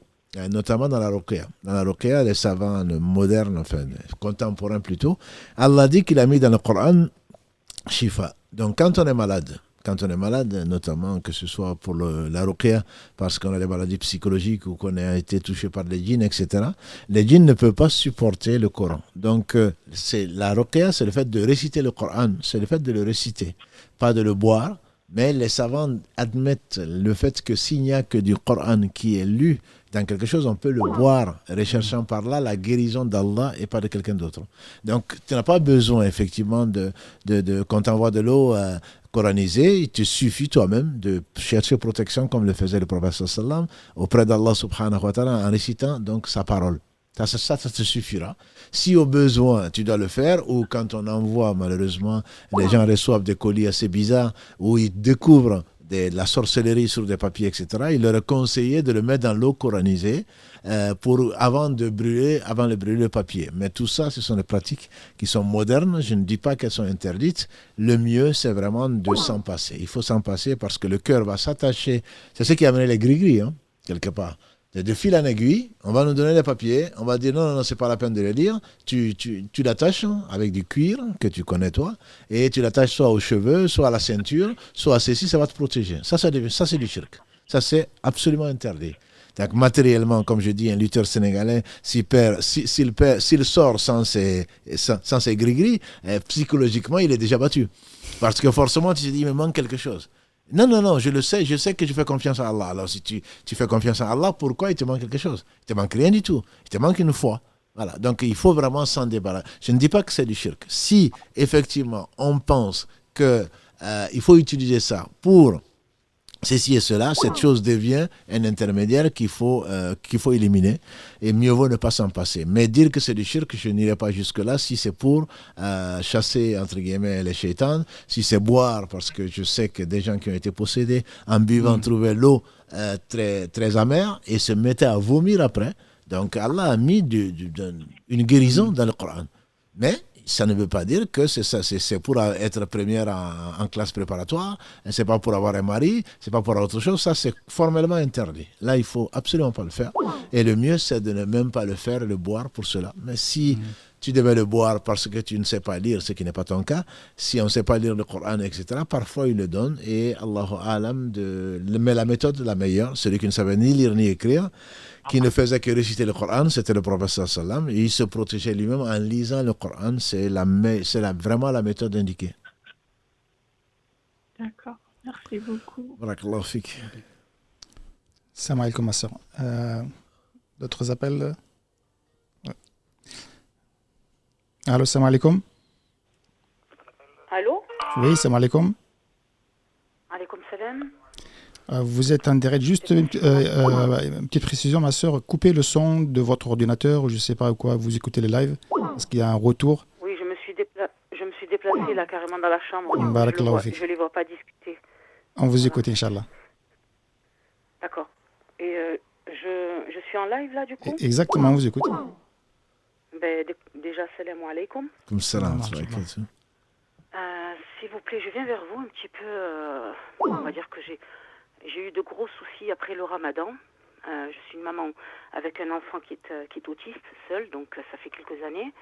notamment dans la ruqya. Dans la ruqya, les savants modernes, enfin contemporains plutôt, Allah dit qu'il a mis dans le Coran Shifa. Donc quand on est malade, notamment que ce soit pour la ruqya, parce qu'on a des maladies psychologiques ou qu'on a été touché par les djinns, etc., les djinns ne peuvent pas supporter le Coran. Donc c'est la ruqya, c'est le fait de réciter le Coran, c'est le fait de le réciter, pas de le boire. Mais les savants admettent le fait que s'il n'y a que du Coran qui est lu dans quelque chose, on peut le boire, recherchant par là la guérison d'Allah et pas de quelqu'un d'autre. Donc, tu n'as pas besoin, effectivement, quand tu envoies de l'eau coranisée, il te suffit toi-même de chercher protection, comme le faisait le prophète sallam, auprès d'Allah subhanahu wa ta'ala, en récitant donc sa parole. Ça te suffira. Si au besoin, tu dois le faire, ou quand on envoie, malheureusement, les gens reçoivent des colis assez bizarres, où ils découvrent de la sorcellerie sur des papiers, etc., il leur est conseillé de le mettre dans l'eau coranisée avant de brûler le papier. Mais tout ça, ce sont des pratiques qui sont modernes. Je ne dis pas qu'elles sont interdites. Le mieux, c'est vraiment de s'en passer. Il faut s'en passer parce que le cœur va s'attacher. C'est ce qui a amené les gris-gris, hein, quelque part. De fil en aiguille, on va nous donner les papiers, on va dire non, c'est pas la peine de les lire. Tu l'attaches avec du cuir que tu connais toi, et tu l'attaches soit aux cheveux, soit à la ceinture, soit à ceci, ça va te protéger. Ça c'est du shirk. Ça, c'est absolument interdit. Donc, matériellement, comme je dis, un lutteur sénégalais, s'il sort sans ses gris-gris, psychologiquement, il est déjà battu. Parce que forcément, tu te dis, il me manque quelque chose. Non, je le sais, je sais que je fais confiance à Allah. Alors si tu fais confiance à Allah, pourquoi il te manque quelque chose? Il te manque rien du tout. Il te manque une foi. Voilà, donc il faut vraiment s'en débarrasser. Je ne dis pas que c'est du shirk. Si effectivement on pense qu'il faut utiliser ça pour ceci et cela, cette chose devient un intermédiaire qu'il faut éliminer, et mieux vaut ne pas s'en passer. Mais dire que c'est du shirk, je n'irai pas jusque-là. Si c'est pour chasser, entre guillemets, les shaitans, si c'est boire, parce que je sais que des gens qui ont été possédés, en buvant, trouvaient l'eau très, très amère et se mettaient à vomir après. Donc Allah a mis une guérison dans le Coran. Mais ça ne veut pas dire que c'est pour être première en classe préparatoire, c'est pas pour avoir un mari, c'est pas pour autre chose. Ça, c'est formellement interdit. Là, il faut absolument pas le faire. Et le mieux, c'est de ne même pas le faire, le boire pour cela. Mais si tu devais le boire parce que tu ne sais pas lire, ce qui n'est pas ton cas, si on ne sait pas lire le Coran, etc., parfois il le donne, et Allahu Alam, mais la méthode la meilleure, celui qui ne savait ni lire ni écrire, qui ne faisait que réciter le Coran, c'était le prophète sallam, et il se protégeait lui-même en lisant le Coran. C'est vraiment la méthode indiquée. D'accord, merci beaucoup. Barakallahu fik. Salam alaikum, ma soeur. D'autres appels? Ouais. Allô, salam alaikum. Allô? Oui, salam alaikum. Alaikum salam. Vous êtes en direct. Juste une petite précision, ma soeur. Coupez le son de votre ordinateur, je ne sais pas quoi, vous écoutez les lives, parce qu'il y a un retour. Oui, je me suis déplacée là carrément dans la chambre. Je ne les vois pas discuter. On vous écoute, Inch'Allah. D'accord. Et je suis en live là du coup? Exactement, on vous écoute. Ben, déjà, salam alaikum. Comme salam. S'il vous plaît, je viens vers vous un petit peu. On va dire que j'ai eu de gros soucis après le ramadan. Je suis une maman avec un enfant qui est autiste, seul, donc ça fait quelques années.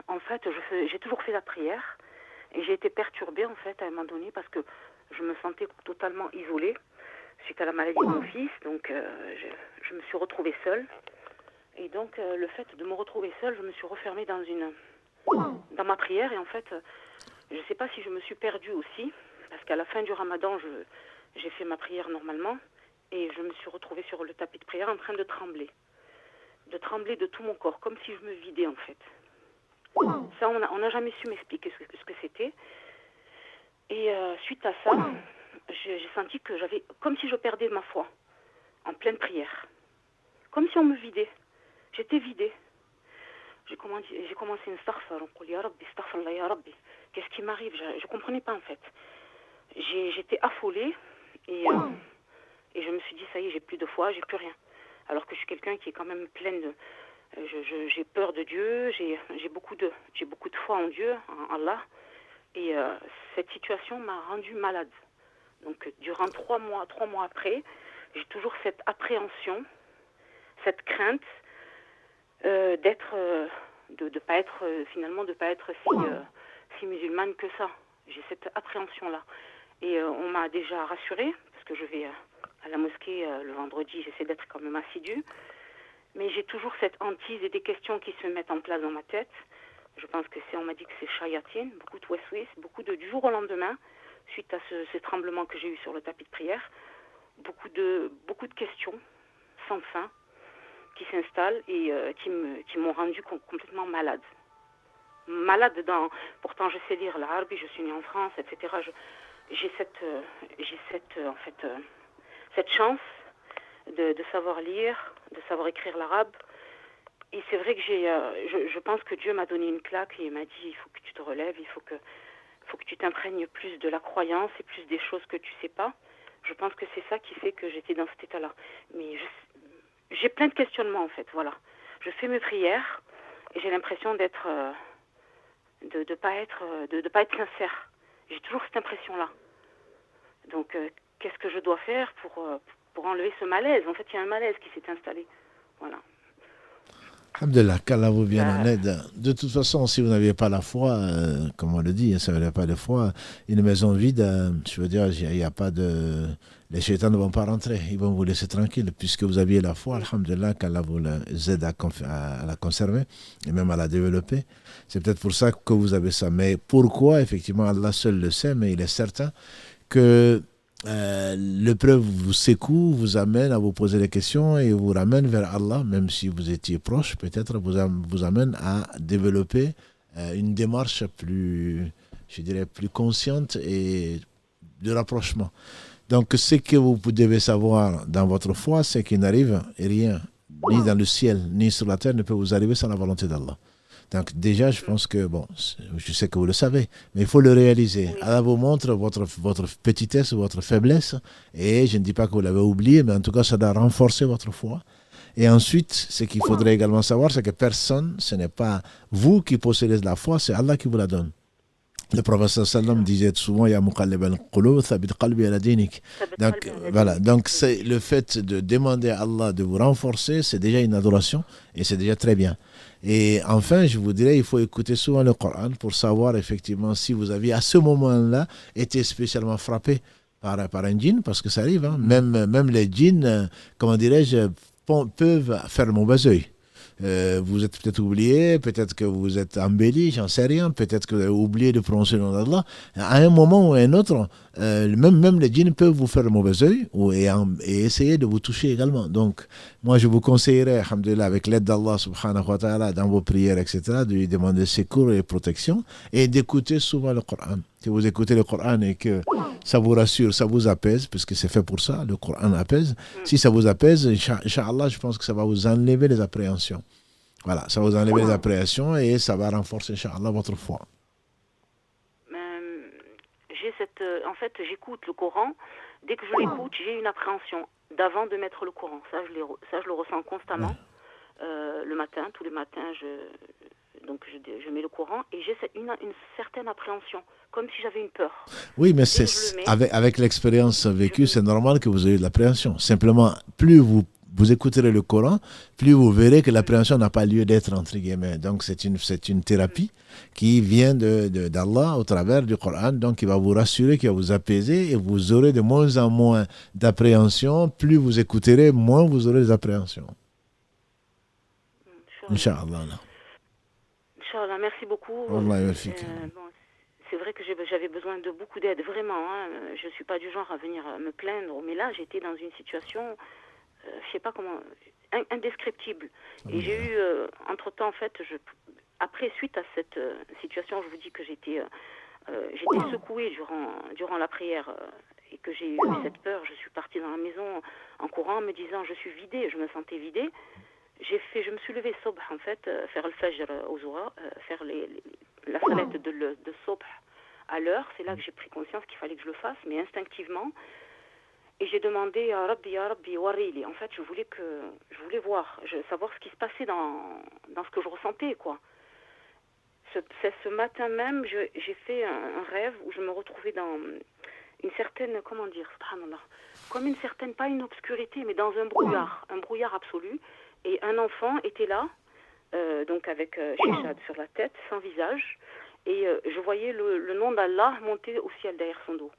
En fait, j'ai toujours fait la prière et j'ai été perturbée en fait à un moment donné parce que je me sentais totalement isolée suite à la maladie de mon fils. Donc, je me suis retrouvée seule. Et donc, le fait de me retrouver seule, je me suis refermée dans ma prière. Et en fait, je ne sais pas si je me suis perdue aussi, parce qu'à la fin du ramadan, j'ai fait ma prière normalement. Et je me suis retrouvée sur le tapis de prière en train de trembler de tout mon corps, comme si je me vidais en fait. Ça, on n'a jamais su m'expliquer ce que c'était. Et suite à ça, j'ai senti que j'avais, comme si je perdais ma foi, en pleine prière. Comme si on me vidait. J'étais vidée. J'ai commencé une astaghfar, on dit ya Rabbi, astaghfirullah ya Rabbi. Qu'est-ce qui m'arrive? Je ne comprenais pas en fait. J'étais affolée et je me suis dit, ça y est, j'ai plus de foi, j'ai plus rien. Alors que je suis quelqu'un qui est quand même pleine de... j'ai peur de Dieu, j'ai beaucoup de foi en Dieu, en Allah. Et cette situation m'a rendue malade. Donc durant 3 mois après, j'ai toujours cette appréhension, cette crainte de pas être si musulmane que ça. J'ai cette appréhension-là. Et on m'a déjà rassurée, parce que je vais à la mosquée le vendredi, j'essaie d'être quand même assidue. Mais j'ai toujours cette hantise et des questions qui se mettent en place dans ma tête. Je pense que on m'a dit que c'est shayatin, beaucoup de weswis, du jour au lendemain, suite à ce tremblement que j'ai eu sur le tapis de prière, beaucoup de questions sans fin qui s'installent et qui m'ont rendue complètement malade. Pourtant je sais lire l'arabe, je suis née en France, etc. J'ai cette chance de savoir lire, de savoir écrire l'arabe. Et c'est vrai que je pense que Dieu m'a donné une claque et il m'a dit, il faut que tu te relèves, il faut que tu t'imprègnes plus de la croyance et plus des choses que tu sais pas. Je pense que c'est ça qui fait que j'étais dans cet état-là. Mais j'ai plein de questionnements en fait, voilà. Je fais mes prières et j'ai l'impression de pas être sincère. J'ai toujours cette impression-là. Donc, qu'est-ce que je dois faire pour enlever ce malaise? En fait, il y a un malaise qui s'est installé. Voilà. Alhamdulillah, qu'Allah vous vienne en aide. De toute façon, si vous n'aviez pas la foi, comme on le dit, si vous n'avez pas de foi, une maison vide, je veux dire, il n'y a pas de... Les chétans ne vont pas rentrer, ils vont vous laisser tranquille. Puisque vous aviez la foi, alhamdulillah, qu'Allah vous aide à la conserver et même à la développer. C'est peut-être pour ça que vous avez ça. Mais pourquoi, effectivement, Allah seul le sait, mais il est certain que l'épreuve vous secoue, vous amène à vous poser des questions et vous ramène vers Allah, même si vous étiez proche, peut-être vous amène à développer une démarche plus, je dirais, plus consciente et de rapprochement. Donc, ce que vous devez savoir dans votre foi, c'est qu'il n'arrive rien, ni dans le ciel, ni sur la terre, ne peut vous arriver sans la volonté d'Allah. Donc déjà, je pense que, je sais que vous le savez, mais il faut le réaliser. Oui. Allah vous montre votre petitesse, votre faiblesse, et je ne dis pas que vous l'avez oublié, mais en tout cas, ça doit renforcer votre foi. Et ensuite, ce qu'il faudrait également savoir, c'est que personne, ce n'est pas vous qui possédez la foi, c'est Allah qui vous la donne. Le prophète sallam disait souvent, Ya muqallib al-qulub, thabit qalbi ala dinik. Donc, voilà. Donc, c'est le fait de demander à Allah de vous renforcer, c'est déjà une adoration, et c'est déjà très bien. Et enfin, je vous dirais, il faut écouter souvent le Coran pour savoir effectivement si vous aviez à ce moment-là été spécialement frappé par un djinn, parce que ça arrive, hein. Même les djinns, comment dirais-je, peuvent faire le mauvais œil. Vous êtes peut-être oublié, peut-être que vous êtes embelli, j'en sais rien, peut-être que vous avez oublié de prononcer le nom d'Allah. À un moment ou à un autre, même les djinns peuvent vous faire le mauvais œil et essayer de vous toucher également. Donc, moi je vous conseillerais, alhamdoulilah, avec l'aide d'Allah subhanahu wa ta'ala, dans vos prières, etc., de lui demander secours et protection et d'écouter souvent le Coran. Si vous écoutez le Coran et que ça vous rassure, ça vous apaise, parce que c'est fait pour ça, le Coran apaise. Si ça vous apaise, Inch'Allah, je pense que ça va vous enlever les appréhensions. Voilà, ça va vous enlever les appréhensions et ça va renforcer, Inch'Allah, votre foi. En fait, j'écoute le Coran. Dès que je l'écoute, j'ai une appréhension d'avant de mettre le Coran. Ça, je le ressens constamment. Le matin, tous les matins, je mets le Coran et j'ai une certaine appréhension, comme si j'avais une peur. Oui, mais avec l'expérience vécue, c'est normal que vous ayez de l'appréhension. Simplement, plus vous vous écouterez le Coran, plus vous verrez que l'appréhension n'a pas lieu d'être, entre guillemets. Donc c'est une thérapie qui vient d'Allah au travers du Coran, donc qui va vous rassurer, qui va vous apaiser, et vous aurez de moins en moins d'appréhension. Plus vous écouterez, moins vous aurez des appréhensions. Inch'Allah. Inch'Allah, merci beaucoup. Bon, c'est vrai que j'avais besoin de beaucoup d'aide, vraiment. Hein. Je ne suis pas du genre à venir me plaindre, mais là, j'étais dans une situation, je ne sais pas comment, indescriptible. Et j'ai eu, entre-temps, en fait, après, suite à cette situation, je vous dis que j'étais secouée durant la prière et que j'ai eu cette peur. Je suis partie dans la maison en courant, en me disant, je suis vidée, je me sentais vidée. Je me suis levée sobh, en fait, faire le fajr au Zohar, faire la salette de sobh à l'heure. C'est là que j'ai pris conscience qu'il fallait que je le fasse, mais instinctivement. Et j'ai demandé à Rabbi, warili. En fait, je voulais voir, savoir ce qui se passait dans ce que je ressentais, quoi. Ce matin même, j'ai fait un rêve où je me retrouvais dans une certaine, comment dire, subhanallah, comme une certaine, pas une obscurité, mais dans un brouillard absolu. Et un enfant était là, donc avec Shishad sur la tête, sans visage, et je voyais le nom d'Allah monter au ciel derrière son dos.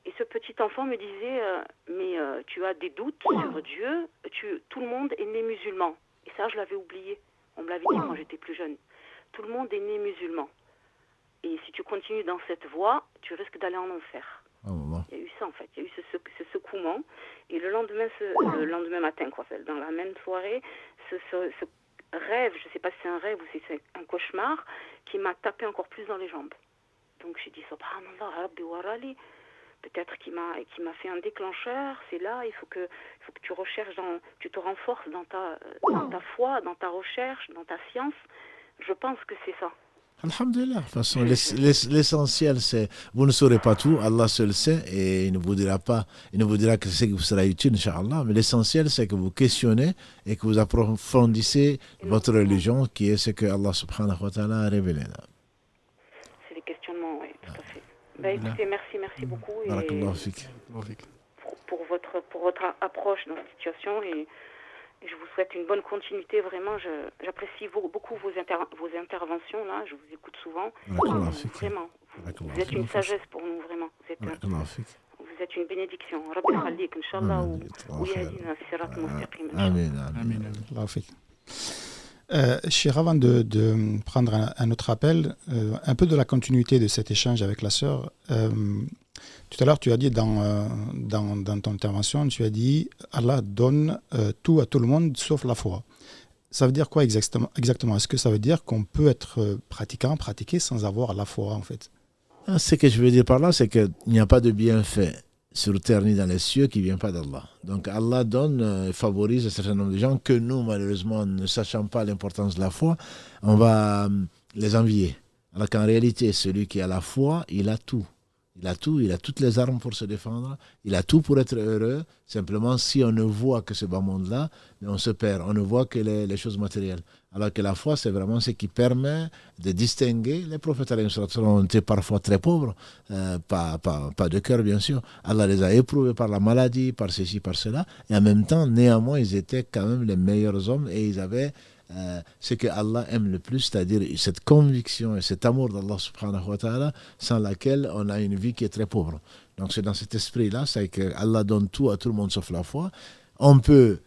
Et ce petit enfant me disait, mais tu as des doutes sur Dieu, tout le monde est né musulman. Et ça, je l'avais oublié. On me l'avait dit quand j'étais plus jeune. Tout le monde est né musulman. Et si tu continues dans cette voie, tu risques d'aller en enfer. Il y a eu ça, en fait. Il y a eu ce secouement. Et le lendemain matin, quoi, dans la même soirée, ce rêve, je ne sais pas si c'est un rêve ou si c'est un cauchemar, qui m'a tapé encore plus dans les jambes. Donc j'ai dit, subhanallah, Rabbi warali, peut-être qui m'a fait un déclencheur. C'est là, il faut que tu recherches, tu te renforces dans ta foi, dans ta recherche, dans ta science. Je pense que c'est ça. Alhamdulillah. De toute façon, l'essentiel, c'est, vous ne saurez pas tout, Allah seul sait, et il ne vous dira que c'est ce qui vous sera utile, Inch'Allah, mais l'essentiel, c'est que vous questionnez et que vous approfondissez votre religion, qui est ce que Allah subhanahu wa ta'ala a révélé. C'est des questionnements, oui, tout à fait. Écoutez, merci beaucoup pour votre approche dans cette situation, et je vous souhaite une bonne continuité, vraiment. J'apprécie beaucoup vos interventions, là. Je vous écoute souvent. Vraiment. Vous êtes une sagesse pour nous, vraiment. Vous êtes une bénédiction. Rabbi khalik, Inch'Allah, ou yahdina sirat mustaqim. Amin. Cher, avant de prendre un autre appel, un peu de la continuité de cet échange avec la sœur. Tout à l'heure, tu as dit dans ton intervention, tu as dit Allah donne tout à tout le monde sauf la foi. Ça veut dire quoi exactement? Est-ce que ça veut dire qu'on peut être pratiqué sans avoir la foi, en fait? Ce que je veux dire par là, c'est qu'il n'y a pas de bienfait sur terre ni dans les cieux qui ne vient pas d'Allah. Donc Allah donne, favorise un certain nombre de gens que nous, malheureusement, ne sachant pas l'importance de la foi, on va les envier. Alors qu'en réalité, celui qui a la foi, il a tout. Il a toutes les armes pour se défendre, il a tout pour être heureux. Simplement, si on ne voit que ce bas monde-là, on se perd, on ne voit que les choses matérielles. Alors que la foi, c'est vraiment ce qui permet de distinguer. Les prophètes ont été parfois très pauvres, pas de cœur bien sûr. Allah les a éprouvés par la maladie, par ceci, par cela. Et en même temps, néanmoins, ils étaient quand même les meilleurs hommes et ils avaient ce que Allah aime le plus, c'est-à-dire cette conviction et cet amour d'Allah subhanahu wa ta'ala, sans laquelle on a une vie qui est très pauvre. Donc c'est dans cet esprit-là, c'est que Allah donne tout à tout le monde sauf la foi. On peut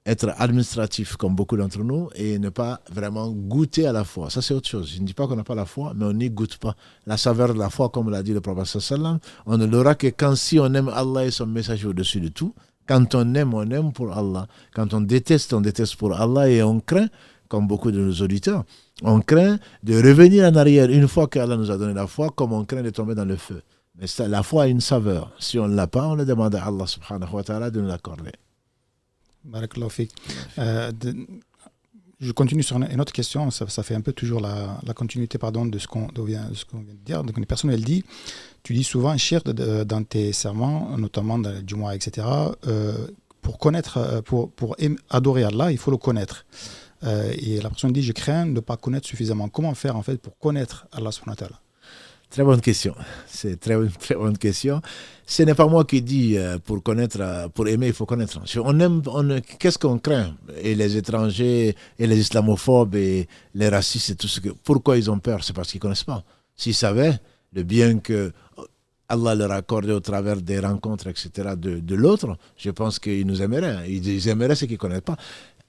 être administratif comme beaucoup d'entre nous et ne pas vraiment goûter à la foi. Ça c'est autre chose. Je ne dis pas qu'on n'a pas la foi, mais on n'y goûte pas. La saveur de la foi, comme l'a dit le prophète sallam, on ne l'aura que quand si on aime Allah et son message au-dessus de tout. Quand on aime pour Allah. Quand on déteste pour Allah et on craint, comme beaucoup de nos auditeurs, on craint de revenir en arrière une fois qu'Allah nous a donné la foi, comme on craint de tomber dans le feu. Mais la foi a une saveur. Si on ne l'a pas, on le demande à Allah subhanahu wa ta'ala de nous l'accorder. Barakallahu fik. Je continue sur une autre question, ça fait un peu toujours la continuité de ce qu'on vient de dire. Donc une personne, elle dit, tu dis souvent, Cheikh, dans tes sermons, notamment dans le Jumu'ah, etc., pour connaître, pour adorer Allah, il faut le connaître. Et la personne dit, je crains de ne pas connaître suffisamment. Comment faire en fait pour connaître Allah subhanahu wa ta'ala? Très bonne question. C'est très bonne question. Ce n'est pas moi qui dis pour connaître, pour aimer, il faut connaître. Qu'est-ce qu'on craint? Et les étrangers, et les islamophobes, et les racistes, et tout ce que. Pourquoi ils ont peur? C'est parce qu'ils ne connaissent pas. S'ils savaient le bien que Allah leur a accordé au travers des rencontres, etc., de l'autre, je pense qu'ils nous aimeraient. Ils aimeraient ce qu'ils ne connaissent pas.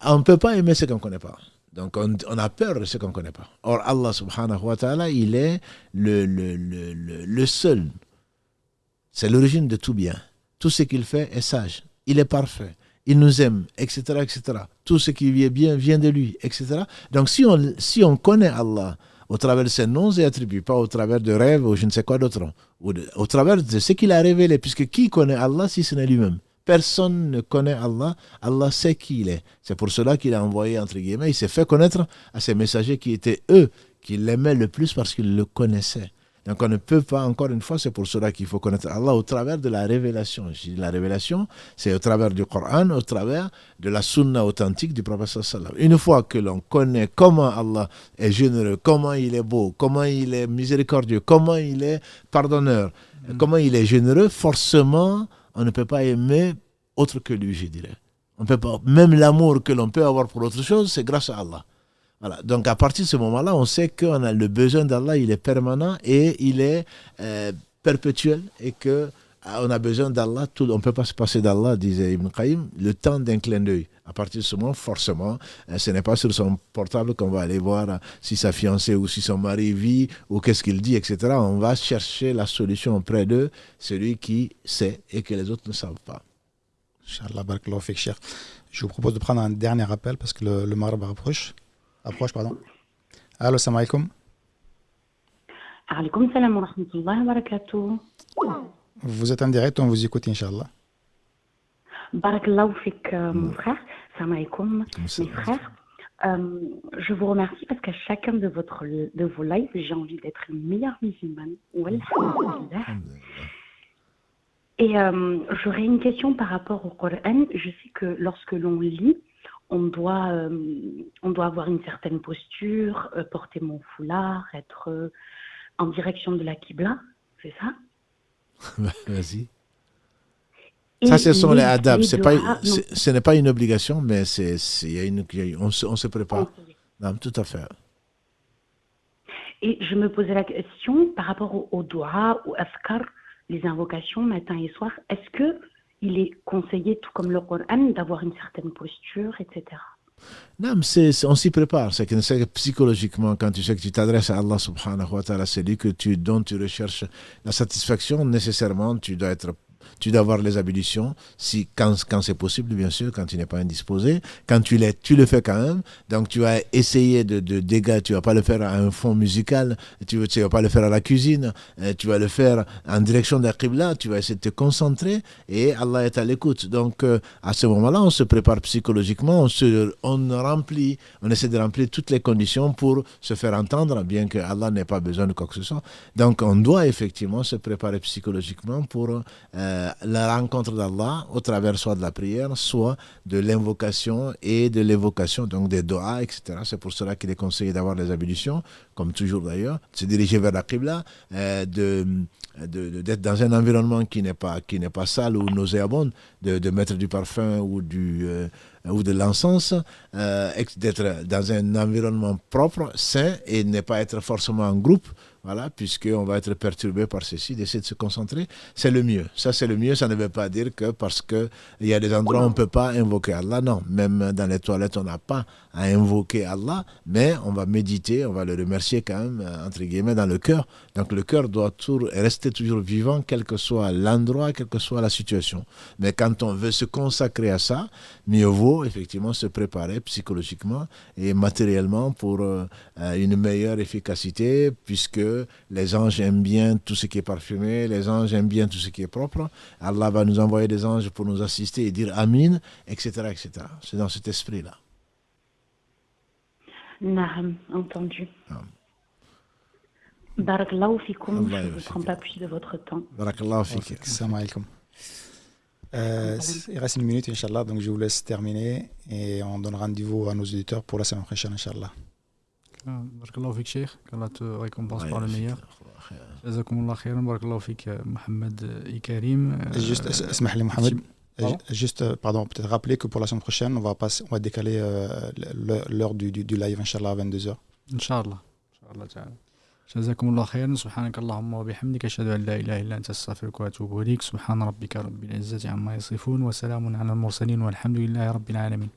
On ne peut pas aimer ce qu'on ne connaît pas. Donc on a peur de ce qu'on ne connaît pas. Or Allah subhanahu wa ta'ala, il est le seul. C'est l'origine de tout bien. Tout ce qu'il fait est sage. Il est parfait. Il nous aime, etc., etc. Tout ce qui est bien vient de lui, etc. Donc si on connaît Allah au travers de ses noms et attributs, pas au travers de rêves ou je ne sais quoi d'autre, au travers de ce qu'il a révélé, puisque qui connaît Allah si ce n'est lui-même? Personne ne connaît Allah. Allah sait qui il est. C'est pour cela qu'il a envoyé, entre guillemets, il s'est fait connaître à ses messagers qui étaient eux, qui l'aimaient le plus parce qu'ils le connaissaient. Donc on ne peut pas, encore une fois, c'est pour cela qu'il faut connaître Allah au travers de la révélation. Je dis la révélation, c'est au travers du Coran, au travers de la sunna authentique du prophète sallallahu alayhi wa sallam. Une fois que l'on connaît comment Allah est généreux, comment il est beau, comment il est miséricordieux, comment il est pardonneur, comment il est généreux, forcément, on ne peut pas aimer autre que lui, je dirais. On peut pas, même l'amour que l'on peut avoir pour autre chose, c'est grâce à Allah. Voilà. Donc à partir de ce moment-là, on sait qu'on a le besoin d'Allah, il est permanent et il est perpétuel et qu'on a besoin d'Allah. On ne peut pas se passer d'Allah, disait Ibn Qayyim, le temps d'un clin d'œil. À partir de ce moment, forcément, ce n'est pas sur son portable qu'on va aller voir si sa fiancée ou si son mari vit ou qu'est-ce qu'il dit, etc. On va chercher la solution auprès de celui qui sait et que les autres ne savent pas. Inch'Allah, barakallahu fik, Cheikh. Je vous propose de prendre un dernier appel parce que le Maghreb approche. Allô, salam alaikum. Alaikum salam wa rahmatullahi wa barakatuh. Vous êtes en direct, on vous écoute, Inch'Allah. Barakallahu fik, mon frère. Salam alaikum, mes frères. Je vous remercie parce qu'à chacun de vos lives, j'ai envie d'être une meilleure musulmane. Walhamdulillah. Et j'aurais une question par rapport au Coran. Je sais que lorsque l'on lit, on doit avoir une certaine posture, porter mon foulard, être en direction de la Qibla, c'est ça? Vas-y. Ça, ce sont les adab. Ce n'est pas une obligation, mais on se prépare. Non, tout à fait. Et je me posais la question par rapport au dua, au askar, les invocations matin et soir. Est-ce qu'il est conseillé, tout comme le Coran, d'avoir une certaine posture, etc. Non, mais on s'y prépare. C'est que psychologiquement, quand tu sais que tu t'adresses à Allah subhanahu wa ta'ala, c'est lui dont tu recherches la satisfaction, nécessairement, tu dois avoir les ablutions, quand c'est possible, bien sûr, quand tu n'es pas indisposé. Quand tu le fais quand même. Donc, tu vas essayer de dégager. Tu ne vas pas le faire à un fond musical. Tu ne vas pas le faire à la cuisine. Tu vas le faire en direction de la Qibla. Tu vas essayer de te concentrer et Allah est à l'écoute. Donc, à ce moment-là, on se prépare psychologiquement. On essaie de remplir toutes les conditions pour se faire entendre, bien que Allah n'ait pas besoin de quoi que ce soit. Donc, on doit effectivement se préparer psychologiquement pour la rencontre d'Allah au travers soit de la prière, soit de l'invocation et de l'évocation, donc des doigts, etc. C'est pour cela qu'il est conseillé d'avoir les ablutions, comme toujours d'ailleurs, de se diriger vers la Qibla, d'être dans un environnement qui n'est pas sale ou nauséabond, de mettre du parfum ou de l'encens, d'être dans un environnement propre, sain, et ne pas être forcément en groupe. Voilà, puisqu'on va être perturbé par ceci, d'essayer de se concentrer, c'est le mieux. Ça, c'est le mieux. Ça ne veut pas dire que parce qu'il y a des endroits où on ne peut pas invoquer Allah. Non, même dans les toilettes, on n'a pas à invoquer Allah, mais on va méditer, on va le remercier quand même, entre guillemets, dans le cœur. Donc le cœur doit rester toujours vivant, quel que soit l'endroit, quelle que soit la situation. Mais quand on veut se consacrer à ça, mieux vaut effectivement se préparer psychologiquement et matériellement pour une meilleure efficacité, puisque les anges aiment bien tout ce qui est parfumé, les anges aiment bien tout ce qui est propre. Allah va nous envoyer des anges pour nous assister et dire Amin, etc., etc. C'est dans cet esprit-là. Naam, entendu. Barakallahu fikoum, je ne vous prends pas plus de votre temps. Barakallahu fik. Salam alaikum. Il reste une minute, Inch'Allah, donc je vous laisse terminer et on donne rendez-vous à nos auditeurs pour la semaine prochaine, Inch'Allah. بارك الله فيك شيخ. qu'Allah te récompense par le meilleur. جزاكم الله خيرا. بارك الله فيك محمد كريم. Juste, اسمح لي محمد. Juste, pardon, peut-être rappeler que pour la semaine prochaine, on va décaler l'heure du live, Inch'Allah, à 22h. إن شاء الله تعالى. جزاكم الله خيرا. سبحانك اللهم وبحمدك أشهد أن لا إله إلا أنت أستغفرك وأتوب إليك. سبحان ربك رب العزة عما يصفون وسلام على المرسلين والحمد لله رب العالمين.